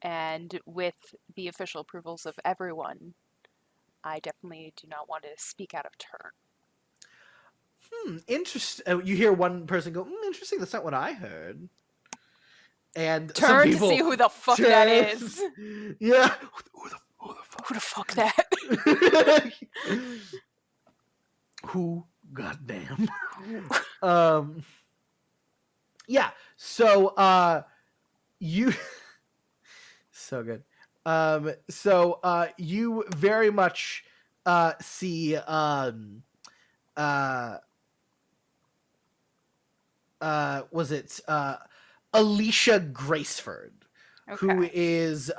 and with the official approvals of everyone, I definitely do not want to speak out of turn. Interesting. You hear one person go, interesting, that's not what I heard. And some Turn to people see who the fuck that is. Yeah. Who the fuck that? Who? Goddamn. Yeah. So, you. So good. You very much see was it Alicia Graceford, who is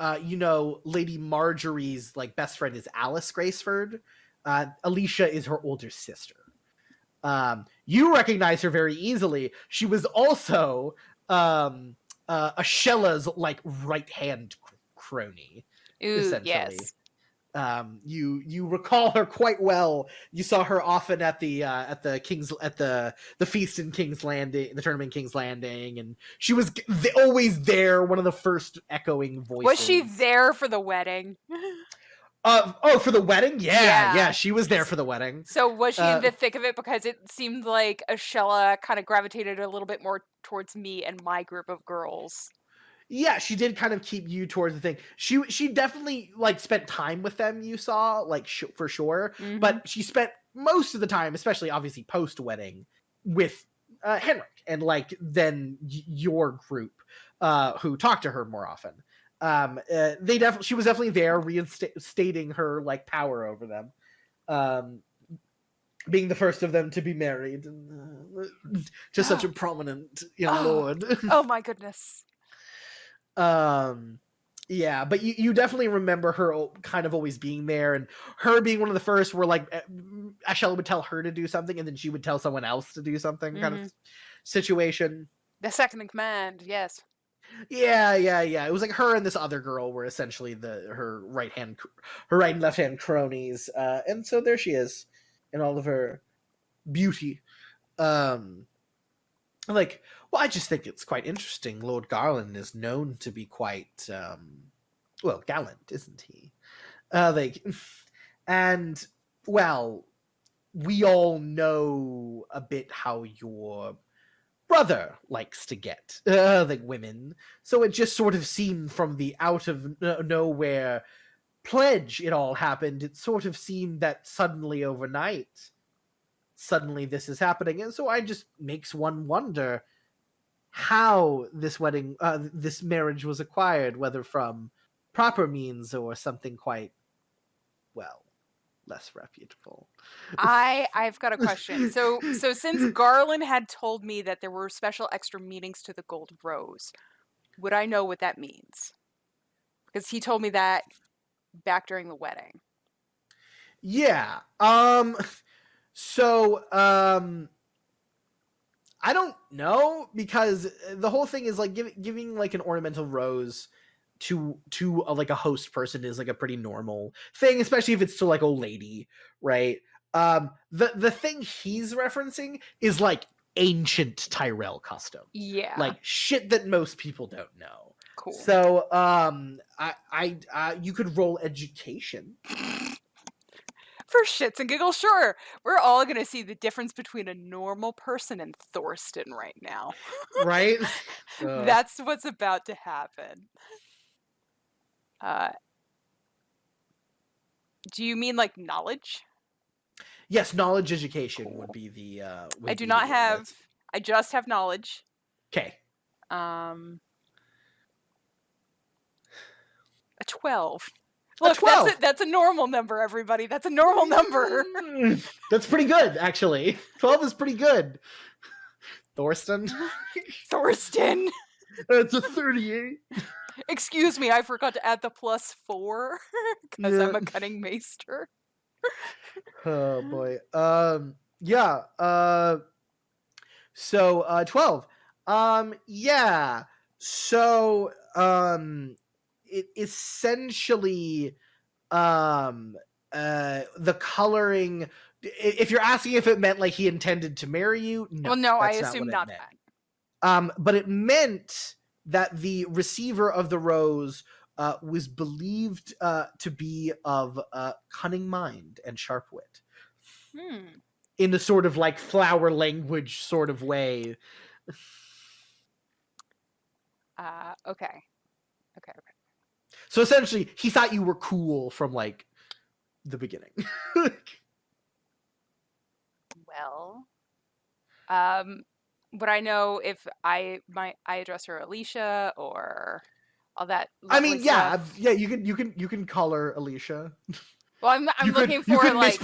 Lady Marjorie's like best friend is Alice Graceford. Alicia is her older sister. You recognize her very easily. She was also Ashella's like right hand crony. Ooh, essentially. yes. You recall her quite well. You saw her often at the feast in King's Landing, the tournament in King's Landing, and she was always there. One of the first echoing voices. Was she there for the wedding? For the wedding? Yeah, she was there for the wedding. So was she in the thick of it? Because it seemed like Ashella kind of gravitated a little bit more towards me and my group of girls. Yeah, she did kind of keep you towards the thing. She definitely like spent time with them. You saw like for sure, but she spent most of the time, especially obviously post wedding, with Henric and like then your group who talked to her more often. She was definitely there, reinstating her like power over them, being the first of them to be married, and just such a prominent young lord. Oh my goodness. Yeah, but you definitely remember her kind of always being there, and her being one of the first where like Ashella would tell her to do something and then she would tell someone else to do something kind of situation. The second in command, yes. Yeah. It was like her and this other girl were essentially her right and left hand cronies, and so there she is in all of her beauty. Like, well, I just think it's quite interesting. Lord Garland is known to be quite, gallant, isn't he? And, well, we all know a bit how your brother likes to get, women. So it just sort of seemed from the out of nowhere pledge it all happened. It sort of seemed that suddenly overnight, this is happening, and so I just makes one wonder how this wedding, this marriage was acquired, whether from proper means or something quite, less reputable. I've got a question. So since Garland had told me that there were special extra meetings to the Gold Rose, would I know what that means? Because he told me that back during the wedding. Yeah. So, I don't know, because the whole thing is like giving like an ornamental rose to like a host person is like a pretty normal thing, especially if it's to like a lady, right? The thing he's referencing is like ancient Tyrell custom. Yeah. Like shit that most people don't know. Cool. So, you could roll education. For shits and giggles, sure. We're all going to see the difference between a normal person and Thorsten right now. Right? That's what's about to happen. Do you mean like knowledge? Yes, knowledge education would be the... I do not have... I just have knowledge. Okay. A 12. Look, 12. That's a normal number, everybody. That's a normal number. That's pretty good, actually. 12 is pretty good. Thorsten. Thorsten. It's a 38. Excuse me, I forgot to add the +4 because I'm a cunning maester. Oh boy. Yeah. So 12. Yeah. So it essentially the coloring, if you're asking if it meant like he intended to marry you, no. Well, no, I that's assume what it not meant. that. But it meant that the receiver of the rose was believed to be of cunning mind and sharp wit. In a sort of like flower language sort of way. Okay. So essentially, he thought you were cool from like the beginning. Well, would I know if I address her Alicia or all that I lovely mean, yeah, stuff? yeah. You can call her Alicia. Well, I'm looking for like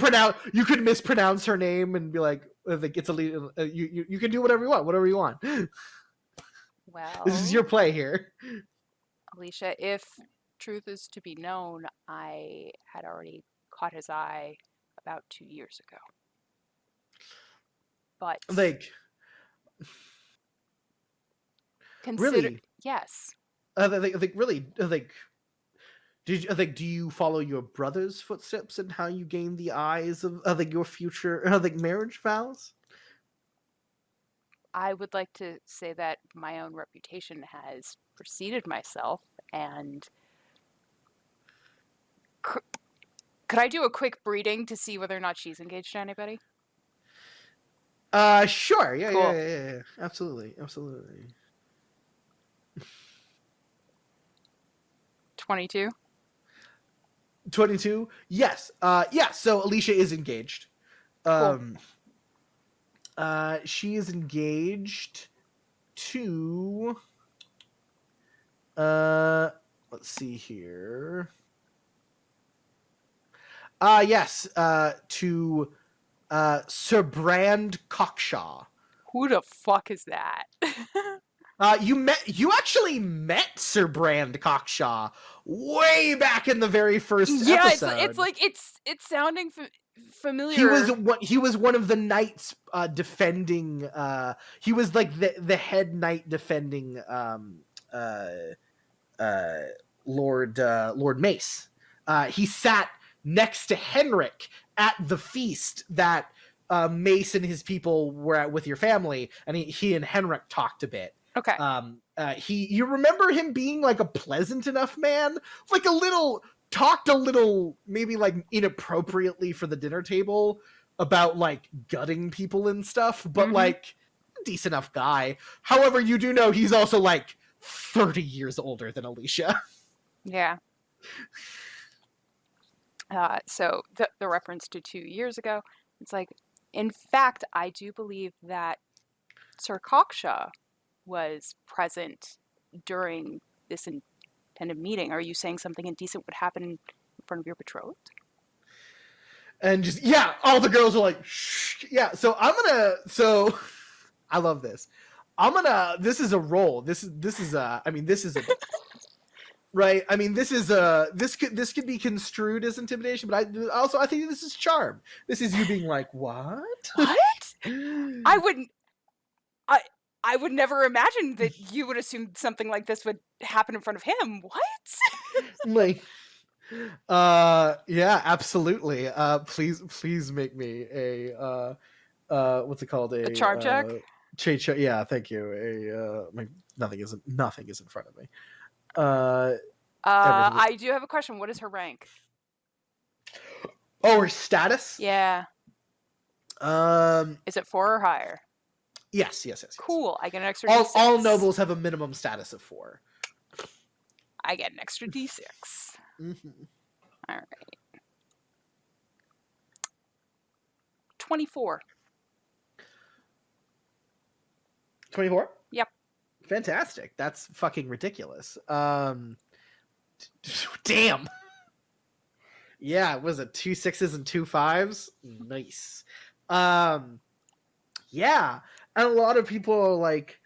you could mispronounce her name and be like it's Alicia. You can do whatever you want. well. This is your play here. Alicia, if truth is to be known, I had already caught his eye about 2 years ago. But Like, really? Yes. Really, do you follow your brother's footsteps in how you gain the eyes of your future marriage vows? I would like to say that my own reputation has preceded myself, and could I do a quick breeding to see whether or not she's engaged to anybody? Sure. Yeah, Cool. yeah. Absolutely. 22? 22? Yes. Yeah, so Alicia is engaged. Cool. She is engaged to let's see here. Yes, to Sir Brand Cockshaw. Who the fuck is that? You actually met Sir Brand Cockshaw way back in the very first episode. It's sounding familiar. He was one of the knights defending. He was like the head knight defending Lord Mace. He sat next to Henric at the feast that Mace and his people were at with your family, and he and Henric talked a bit. Okay. You remember him being like a pleasant enough man, like talked a little maybe like inappropriately for the dinner table about like gutting people and stuff, but like decent enough guy. However, you do know he's also like 30 years older than Alicia. Yeah. So the reference to 2 years ago, it's like, in fact, I do believe that Sir Cockshaw was present during this intended meeting. Are you saying something indecent would happen in front of your betrothed? And just, yeah, all the girls are like, shh. Yeah, so I love this. This is a role. This is a right? I mean, this could be construed as intimidation, but I think this is charm. This is you being like, what? What? I would never imagine that you would assume something like this would happen in front of him. What? Like, yeah, absolutely. Please make me a what's it called? A charm check? Yeah, thank you. Nothing is in front of me. I do have a question. What is her rank? Oh, her status? Yeah. Is it 4 or higher? Yes. Cool. I get an extra D6. All nobles have a minimum status of 4. I get an extra D6. All right. 24. 24? Yep. Fantastic. That's fucking ridiculous. Damn. Yeah, was it 2 6s and 2 5s? Nice. Yeah. And a lot of people are like,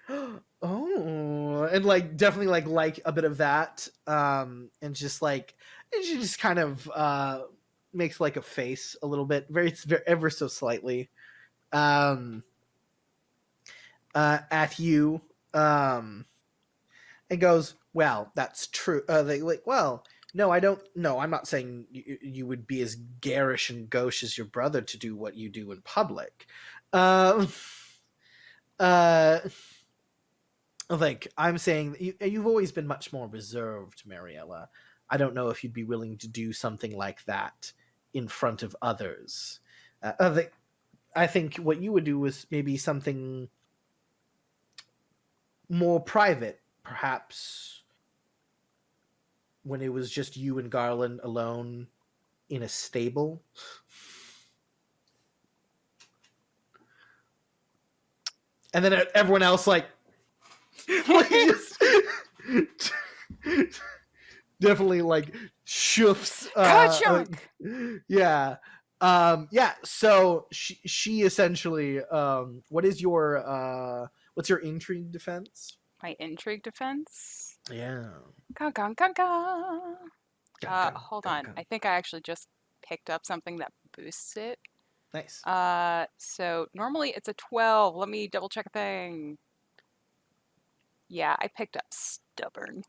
oh, and like definitely like a bit of that, and just like, and she just kind of makes like a face a little bit, very ever so slightly, at you, and goes, well, that's true. Well, no, I don't. No, I'm not saying you would be as garish and gauche as your brother to do what you do in public. Like, I'm saying that you've always been much more reserved, Mariella. I don't know if you'd be willing to do something like that in front of others. I think what you would do was maybe something more private, perhaps when it was just you and Garland alone in a stable. And then everyone else like just definitely like shoofs. Ka-chunk! Yeah. Yeah, so she essentially what's your intrigue defense? My intrigue defense? Yeah. Ga ga ga ga. Hold on. I think I actually just picked up something that boosts it. Nice. So normally it's a 12. Let me double check a thing. Yeah, I picked up stubborn,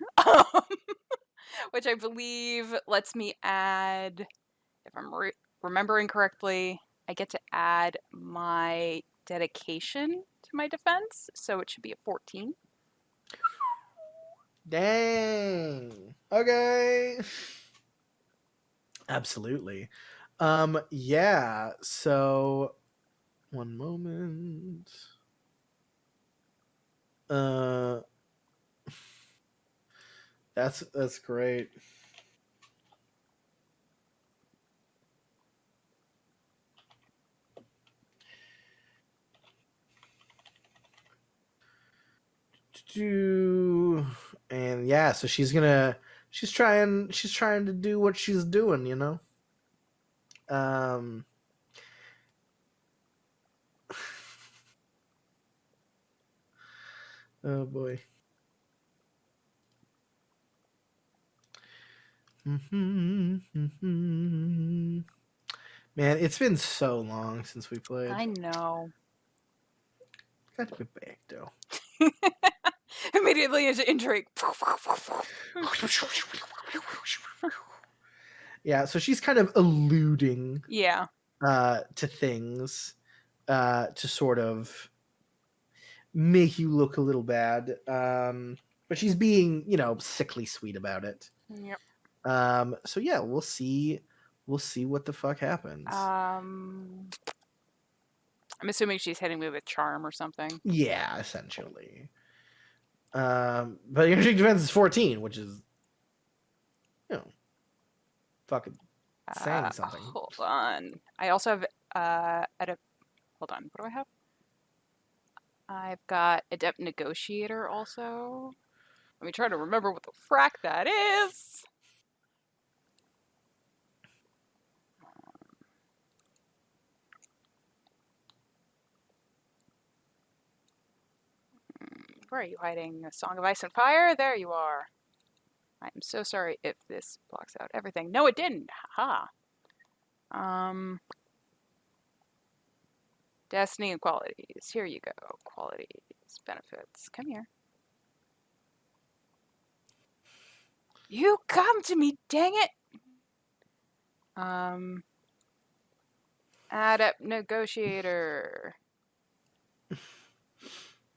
which I believe lets me add, if I'm remembering correctly, I get to add my dedication to my defense, so it should be a 14. Dang. Okay. Absolutely. Yeah, so one moment. That's great. And yeah, so she's trying to do what she's doing, you know. Oh boy. Man, it's been so long since we played. I know. Got to be back though. Immediately into intrigue. Yeah, so she's kind of alluding Yeah. to things to sort of make you look a little bad. But she's being, sickly sweet about it. Yep. So yeah, we'll see what the fuck happens. I'm assuming she's hitting me with charm or something. Yeah, essentially. But your defense is 14, which is, fucking saying something. Hold on. I also have hold on. What do I have? I've got Adept Negotiator also. Let me try to remember what the frack that is. Where are you hiding? A Song of Ice and Fire? There you are. I am so sorry if this blocks out everything. No, it didn't. Haha. Destiny and qualities. Here you go. Qualities, benefits. Come here. You come to me, dang it! Adept Negotiator.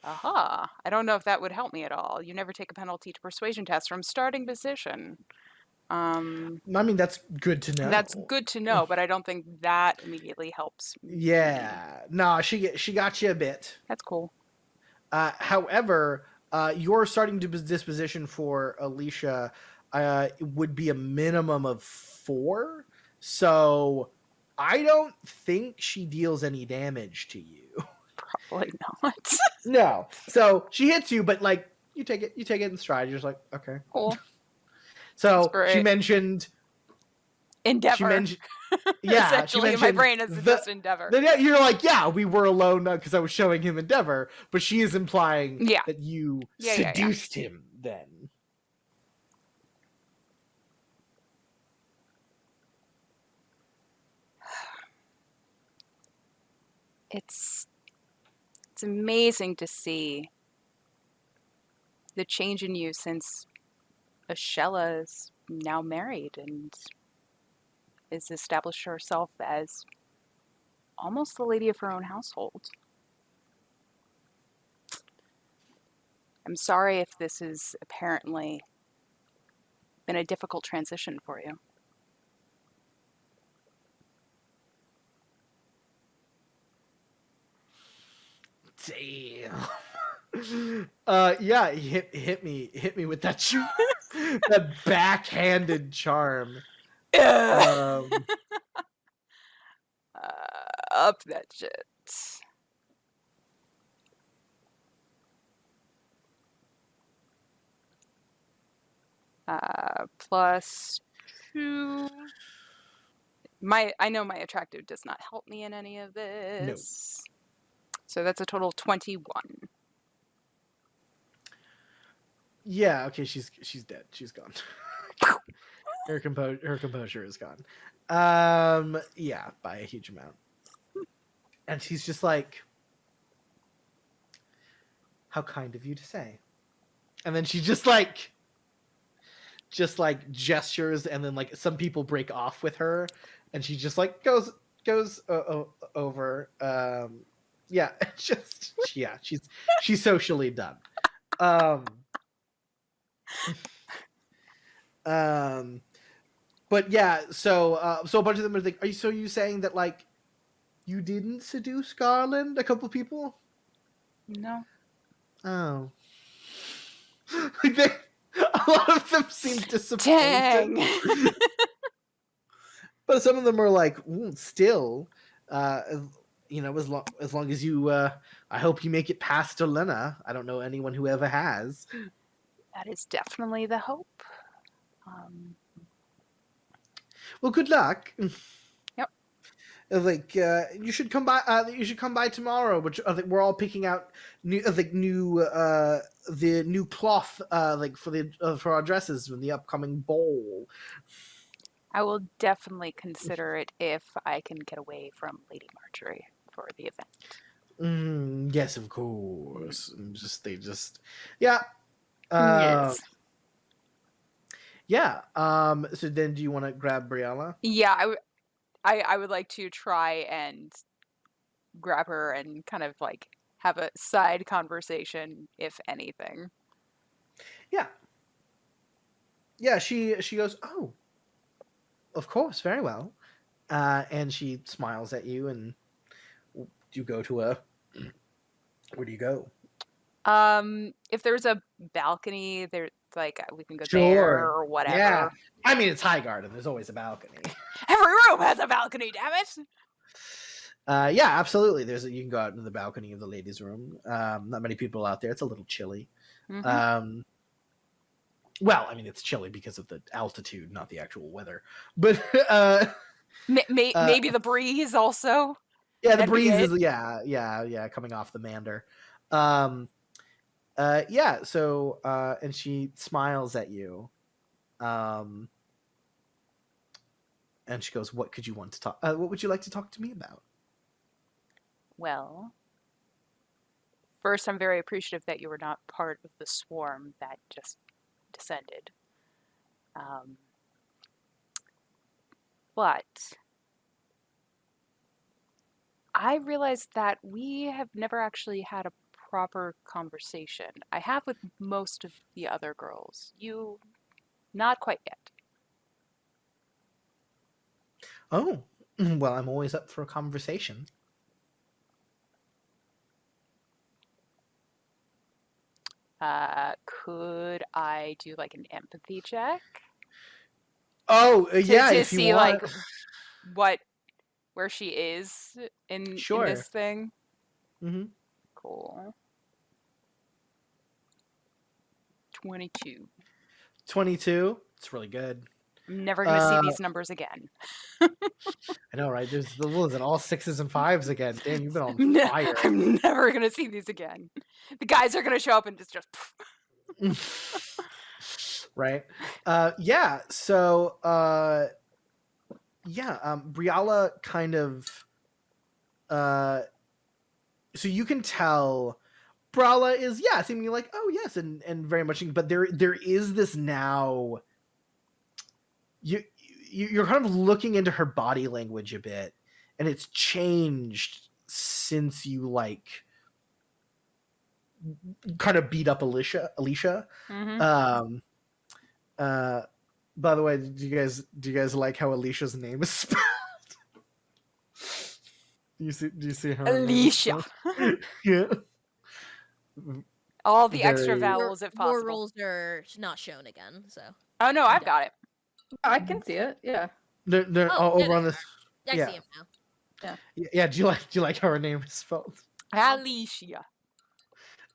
Aha. I don't know if that would help me at all. You never take a penalty to persuasion tests from starting position. I mean, that's good to know. That's good to know, but I don't think that immediately helps me. Yeah. No, she got you a bit. That's cool. However, your starting disposition for Alicia would be a minimum of 4. So I don't think she deals any damage to you. Probably not. No. So she hits you, but like you take it in stride. You're just like, okay. Cool. So That's great. she mentioned Endeavor. Yeah, Essentially, my brain is just Endeavor. Then you're like, yeah, we were alone because I was showing him Endeavor, but she is implying that you seduced him then. It's amazing to see the change in you since Ashella is now married and has established herself as almost the lady of her own household. I'm sorry if this has apparently been a difficult transition for you. Damn. Yeah, hit me with that that backhanded charm. Up that shit. +2. I know my attractive does not help me in any of this. No. So that's a total of 21. Yeah, okay, she's dead. She's gone. her composure is gone. Yeah, by a huge amount. And she's just like, how kind of you to say. And then she just like gestures, and then like some people break off with her, and she just like goes over. Yeah, she's socially done. But yeah, so a bunch of them are like, are you saying that like you didn't seduce Garland? A couple people? No. Oh. A lot of them seem disappointed. Dang. But some of them are like, still, you know, as long as you, I hope you make it past Elena. I don't know anyone who ever has. That is definitely the hope. Well, good luck. Yep. Like, you should come by. You should come by tomorrow. Which I think we're all picking out the new cloth, like for our dresses for the upcoming ball. I will definitely consider it if I can get away from Lady Marjorie for the event. Yes, of course. Yeah. Yes. Yeah. So then, do you want to grab Briella? Yeah, I would like to try and grab her and kind of like have a side conversation, if anything. Yeah. Yeah. She goes, oh, of course, very well, and she smiles at you, and you go to where do you go? If there's a balcony, there's like we can go Sure. there or whatever. Yeah. I mean, it's High Garden. There's always a balcony. Every room has a balcony, damn it! Yeah, absolutely. You can go out into the balcony of the ladies' room. Not many people out there. It's a little chilly. Mm-hmm. Well, I mean, it's chilly because of the altitude, not the actual weather. But maybe the breeze also. Yeah, the breeze is yeah coming off the Mander. Yeah. So and she smiles at you. And she goes, "What could you want to talk? What would you like to talk to me about?" Well, first, I'm very appreciative that you were not part of the swarm that just descended. But I realized that we have never actually had a proper conversation. I have with most of the other girls. You, not quite yet. Oh, well, I'm always up for a conversation. Could I do like an empathy check? Oh, yeah, to if you see want. like where she is in this thing. Mm-hmm. Cool. 22. 22. It's really good. I'm never going to see these numbers again. I know, right? There's what is it, all 6s and 5s again. Dan, you've been on fire. I'm never going to see these again. The guys are going to show up and just Right. Yeah. So Briala kind of so you can tell Brala is seemingly like, oh yes, and very much, but there is this now. You're kind of looking into her body language a bit, and it's changed since you like kind of beat up Alicia. Mm-hmm. By the way, do you guys like how Alicia's name is spelled? Do you see her Alicia. Yeah. All the extra Very- vowels if More possible. rules are not shown again, so. Oh no, I've got it. I can see it. Yeah. They're Oh, all there over on they this. I Yeah. see him now. Yeah. Do you like how her name is spelled? Alicia.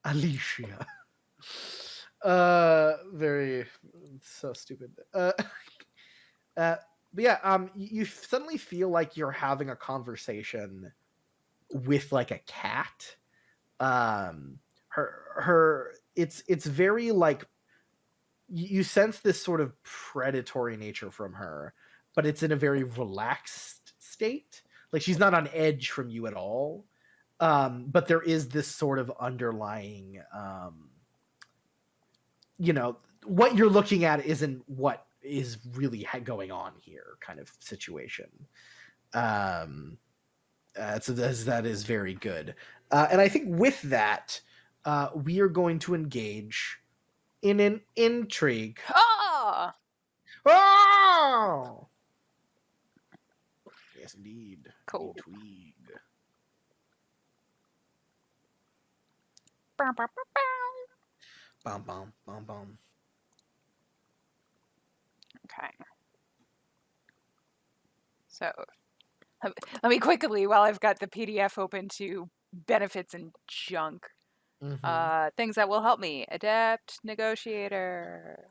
Alicia. Very so stupid. But yeah, you suddenly feel like you're having a conversation with like a cat. It's very like you sense this sort of predatory nature from her, but it's in a very relaxed state. Like she's not on edge from you at all. But there is this sort of underlying what you're looking at isn't what is really going on here kind of situation. So that is very good. And I think with that, we are going to engage in an intrigue. Ah! Oh! Yes, indeed. Cool. Intrigue. Bow, bow, bow, bow. Bum, bum, bum, bum. Okay. So let me quickly, while I've got the PDF open to benefits and junk, things that will help me. Adept, negotiator.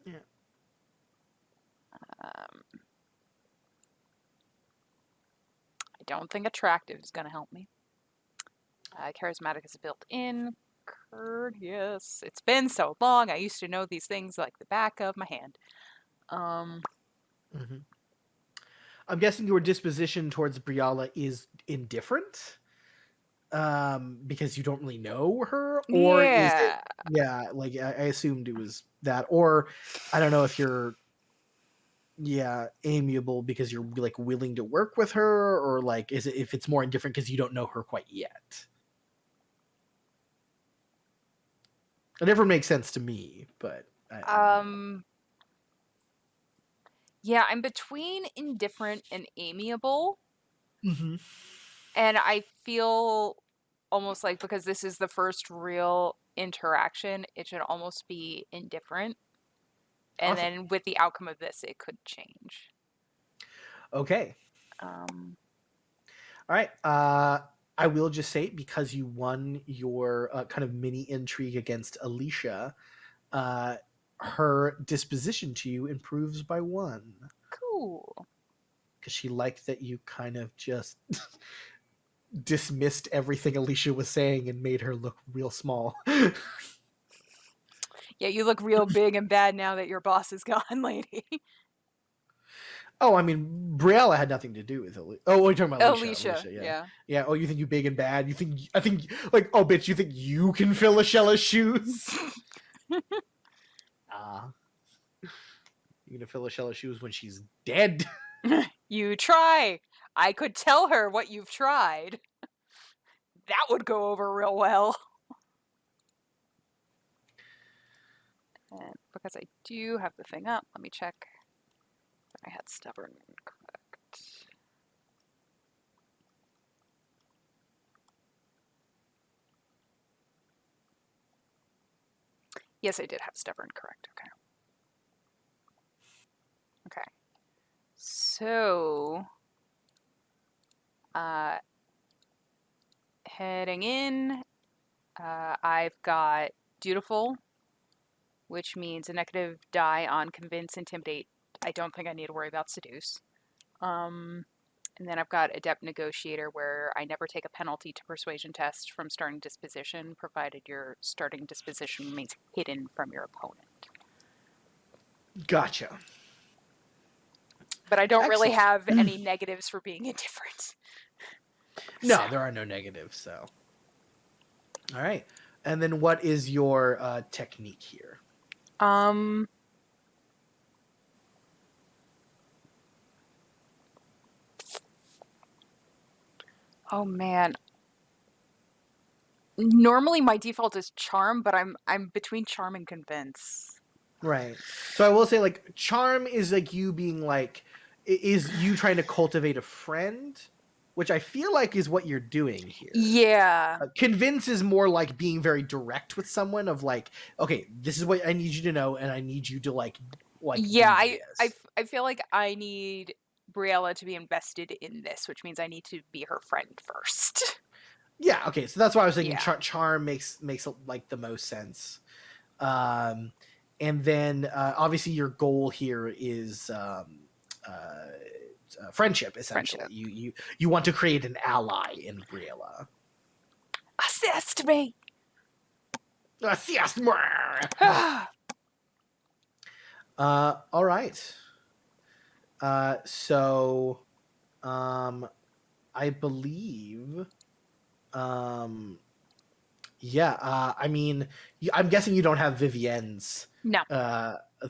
Yeah. I don't think attractive is going to help me. Charismatic is built in. Courteous. It's been so long. I used to know these things like the back of my hand. I'm guessing your disposition towards Briala is indifferent, because you don't really know her, or is it? Yeah, like I assumed it was that, or I don't know if you're, amiable because you're like willing to work with her, or like is it if it's more indifferent because you don't know her quite yet. It never makes sense to me, but yeah, I'm between indifferent and amiable. Mm-hmm. And I feel almost like because this is the first real interaction, it should almost be indifferent. And Awesome. then with the outcome of this, it could change. Okay. All right. I will just say, because you won your kind of mini intrigue against Alicia, her disposition to you improves by 1. Cool. Because she liked that you kind of just dismissed everything Alicia was saying and made her look real small. Yeah, you look real big and bad now that your boss is gone, lady. Oh, I mean, Briella had nothing to do with Alicia. Oh, you're talking about Alicia. Yeah. Yeah. Oh, you think you big and bad? I think, like, oh, bitch, you think you can fill Ashella's shoes? You're gonna fill Ashella's shoes when she's dead. You try. I could tell her what you've tried. That would go over real well. And because I do have the thing up, let me check. I had stubborn correct. Yes, I did have stubborn correct. Okay. Okay. So, Heading in, I've got dutiful, which means a negative die on convince, intimidate. I don't think I need to worry about seduce. And then I've got adept negotiator, where I never take a penalty to persuasion test from starting disposition, provided your starting disposition remains hidden from your opponent. Gotcha. But I don't really Excellent. have any negatives for being indifferent. No, So- there are no negatives. So, all right. And then, what is your technique here? Oh man. Normally my default is charm, but I'm between charm and convince. Right. So I will say, like, charm is like you being like, is you trying to cultivate a friend, which I feel like is what you're doing here. Yeah. Convince is more like being very direct with someone of like, okay, this is what I need you to know, and I need you to like Yeah, do this. I feel like I need Briella to be invested in this, which means I need to be her friend first. Yeah, okay, so that's why I was thinking Yeah. charm makes like the most sense. And then obviously your goal here is friendship, essentially. Friendship. You want to create an ally in Briella. Assist me. Yes. All right. So I believe I mean, I'm guessing you don't have Vivienne's No.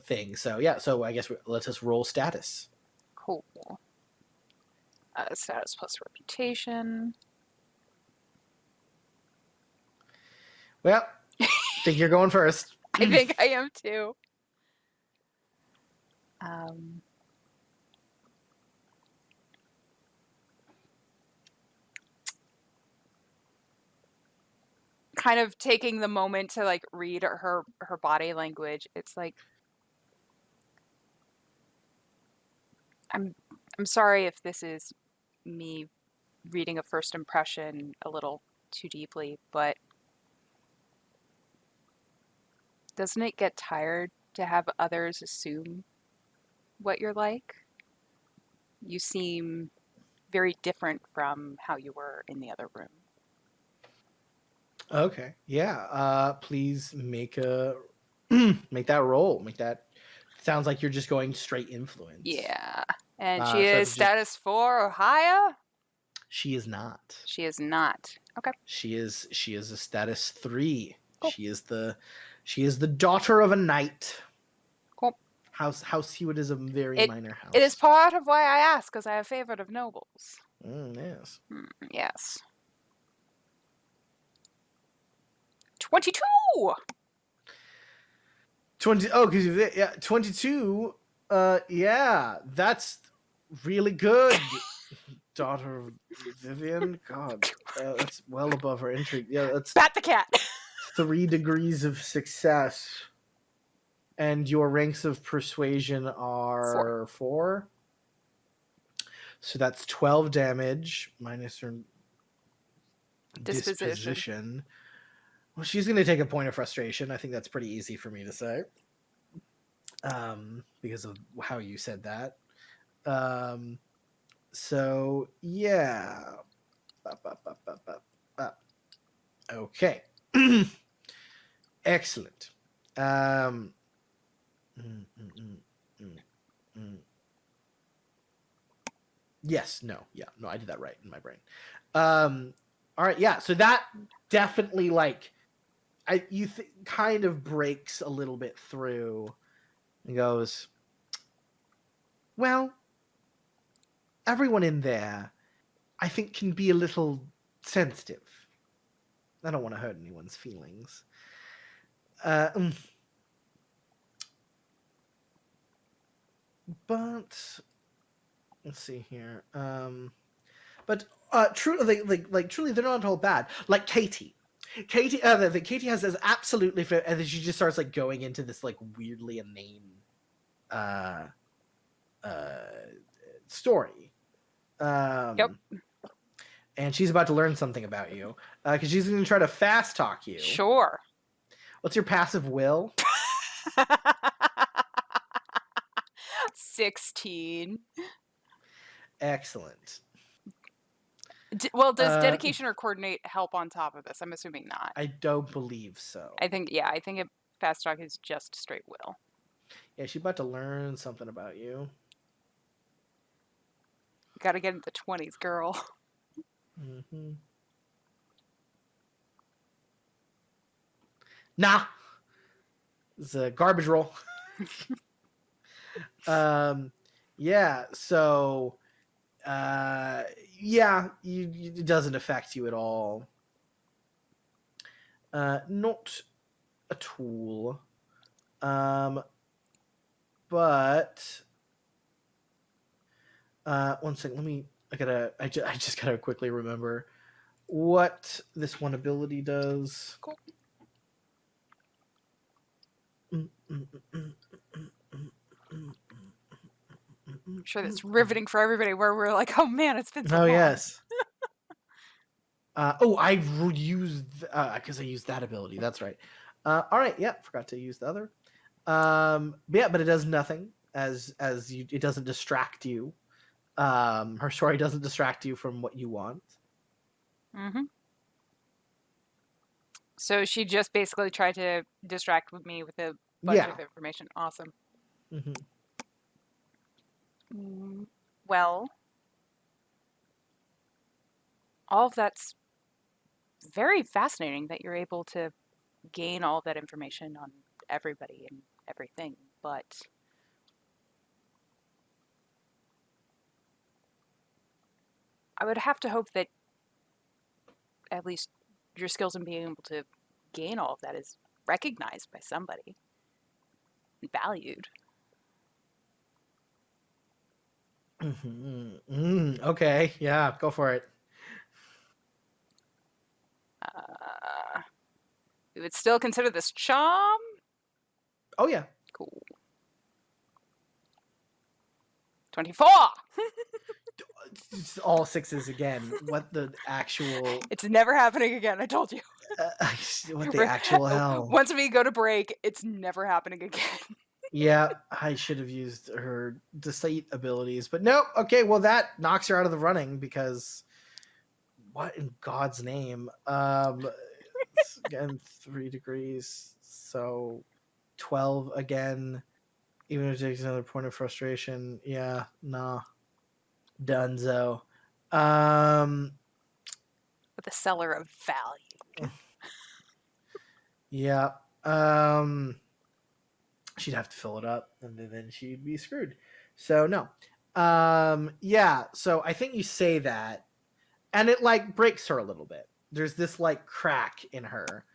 thing. So yeah, so I guess let's just roll status. Cool. Status plus reputation. Well, think you're going first. I think I am too. Kind of taking the moment to like read her body language. It's like, I'm sorry if this is me reading a first impression a little too deeply, but doesn't it get tired to have others assume what you're like? You seem very different from how you were in the other room. Okay. Yeah. Please make a make that roll. Make that sounds like you're just going straight influence. Yeah. And she So is status 4 or higher? She is not. She is not. Okay. She is a status 3. Cool. She is the daughter of a knight. Cool. House Hewitt is a very minor house. It is part of why I ask, because I have favored of nobles. Yes. Yes. 22! 20. Oh, because yeah, 22. Yeah, that's really good. Daughter of Vivian. God, that's well above her entry. Yeah, that's Bat the cat. 3 degrees of success, and your ranks of persuasion are 4. So that's 12 damage minus her disposition. Well, she's going to take a point of frustration. I think that's pretty easy for me to say, because of how you said that. So yeah. Okay. Excellent. Yes. No. Yeah. No. I did that right in my brain. All right. Yeah. So that definitely kind of breaks a little bit through and goes, well, everyone in there, I think, can be a little sensitive. I don't want to hurt anyone's feelings. But let's see here. But truly, truly, they're not all bad. Like Katie. Katie has this absolutely, and then she just starts like going into this like weirdly inane story. Yep. and she's about to learn something about you because she's going to try to fast talk you. Sure. What's your passive will? 16. Excellent. Well, does dedication or coordinate help on top of this? I'm assuming not. I don't believe so. I think fast talk is just straight will. Yeah, she's about to learn something about you. Gotta get into the 20s, girl. Mm-hmm. Nah. It's a garbage roll. Yeah, so yeah, it doesn't affect you at all. Not a tool. But one second, I just gotta quickly remember what this one ability does. Cool. I'm sure that's riveting for everybody where we're like, oh man, it's been so long. Oh, yes. I used because I used that ability. That's right. All right, yeah, forgot to use the other. But it does nothing it doesn't distract you. Her story doesn't distract you from what you want. Mm-hmm. So she just basically tried to distract me with a bunch of information. Awesome. Mm-hmm. Well, all of that's very fascinating that you're able to gain all that information on everybody and everything, but I would have to hope that at least your skills in being able to gain all of that is recognized by somebody and valued. Mm-hmm. Okay, yeah, go for it. We would still consider this charm? Oh, yeah. Cool. 24! It's all sixes again. What the actual... It's never happening again, I told you. What the actual hell? Once we go to break, it's never happening again. Yeah, I should have used her deceit abilities, but nope. Okay, well that knocks her out of the running because what in God's name? Again, 3 degrees, so 12 again. Even if it takes another point of frustration, yeah, nah, donezo. With a seller of value. Yeah. She'd have to fill it up, and then she'd be screwed. So no. Yeah. So I think you say that, and it like breaks her a little bit. There's this like crack in her,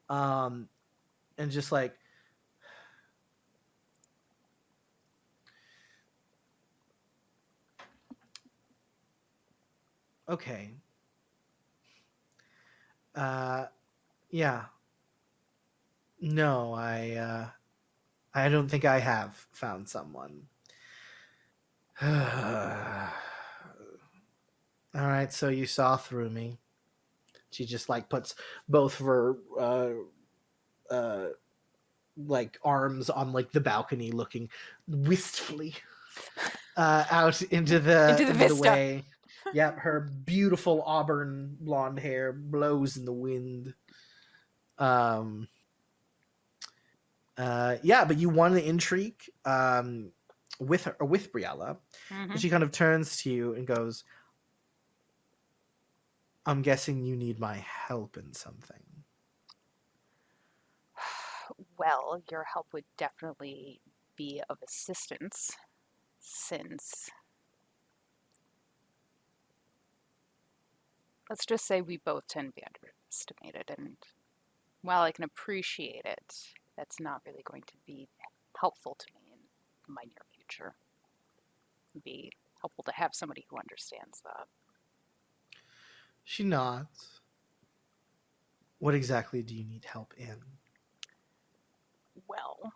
and just like. Okay. Yeah. No, I don't think I have found someone. All right, so you saw through me. She just like puts both of her like arms on like the balcony, looking wistfully out into the way. Yep, her beautiful auburn blonde hair blows in the wind. Yeah, but you won the intrigue with Briella. Mm-hmm. And she kind of turns to you and goes, I'm guessing you need my help in something. Well, your help would definitely be of assistance, since let's just say we both tend to be underestimated, and while I can appreciate it, that's not really going to be helpful to me in my near future. It'd be helpful to have somebody who understands that. She nods. What exactly do you need help in? Well,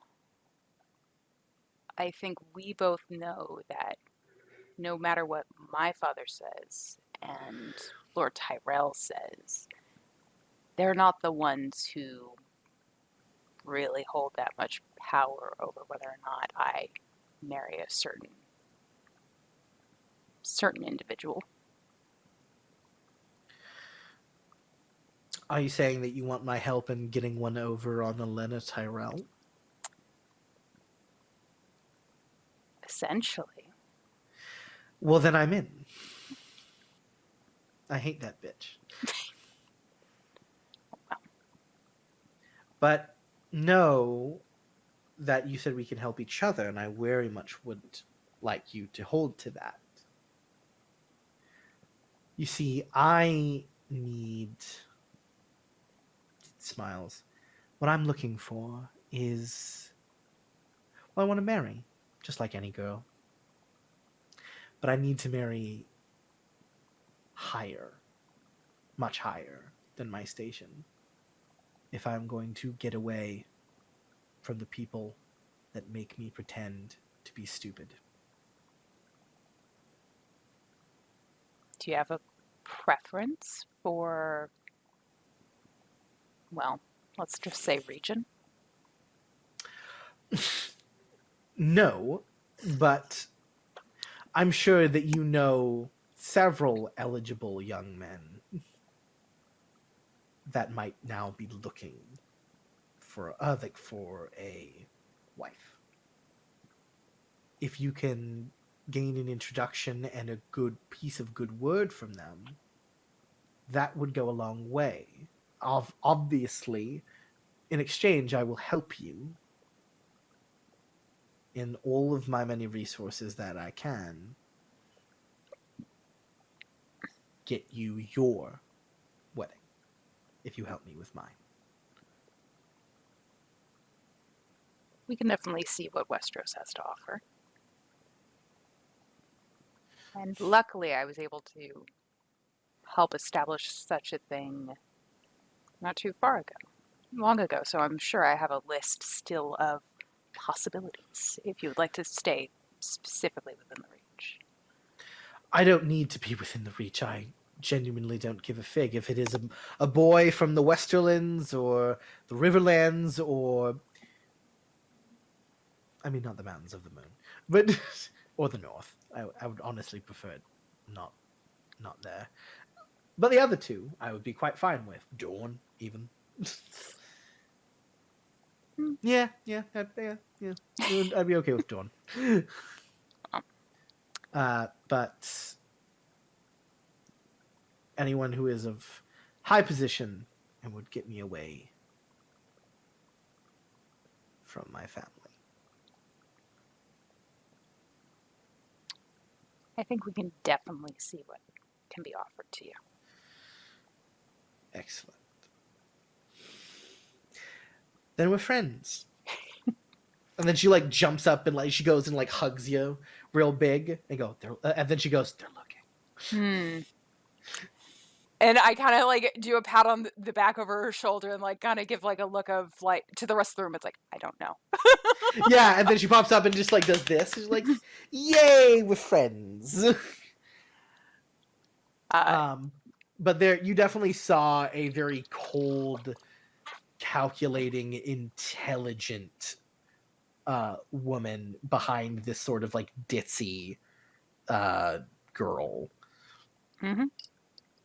I think we both know that no matter what my father says, And Lord Tyrell says they're not the ones who really hold that much power over whether or not I marry a certain individual. Are you saying that you want my help in getting one over on Elena Tyrell? Essentially. Well, then I'm in. I hate that bitch. But know that you said we can help each other, and I very much would like you to hold to that. You see, I need... Smiles. What I'm looking for is... Well, I want to marry, just like any girl. But I need to marry higher, much higher than my station, if I'm going to get away from the people that make me pretend to be stupid. Do you have a preference for, well, let's just say region? No, but I'm sure that you know several eligible young men that might now be looking for a wife. If you can gain an introduction and a good piece of good word from them, that would go a long way. Obviously, in exchange, I will help you in all of my many resources that I can get you your wedding, if you help me with mine. We can definitely see what Westeros has to offer. And luckily, I was able to help establish such a thing not too long ago. So I'm sure I have a list still of possibilities if you would like to stay specifically within the reach. I don't need to be within the reach. I genuinely don't give a fig. If it is a boy from the Westerlands or the Riverlands or... I mean, not the Mountains of the Moon, but... or the North. I would honestly prefer it not there. But the other two, I would be quite fine with. Dawn, even. Yeah. I'd be okay with Dawn. But anyone who is of high position and would get me away from my family. I think we can definitely see what can be offered to you. Excellent. Then we're friends. And then she like jumps up and like she goes and like hugs you real big and and then she goes, they're looking. And I kind of like do a pat on the back over her shoulder and like kind of give like a look of like to the rest of the room. It's like, I don't know. Yeah, and then she pops up and just like does this. She's like, yay, we're friends. But there, you definitely saw a very cold, calculating, intelligent woman behind this sort of like ditzy girl. Mm-hmm.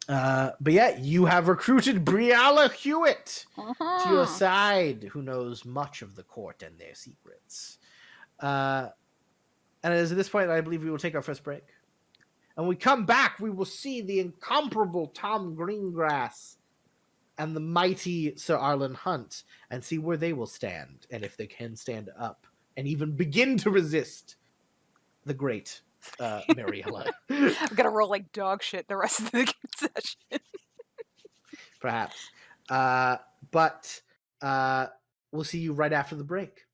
But yeah, you have recruited Brialla Hewitt to your side, who knows much of the court and their secrets. And as at this point, I believe we will take our first break. And when we come back, we will see the incomparable Tom Greengrass and the mighty Sir Arlen Hunt and see where they will stand and if they can stand up and even begin to resist the great Mariella. I'm gonna roll like dog shit the rest of the session. Perhaps. But we'll see you right after the break.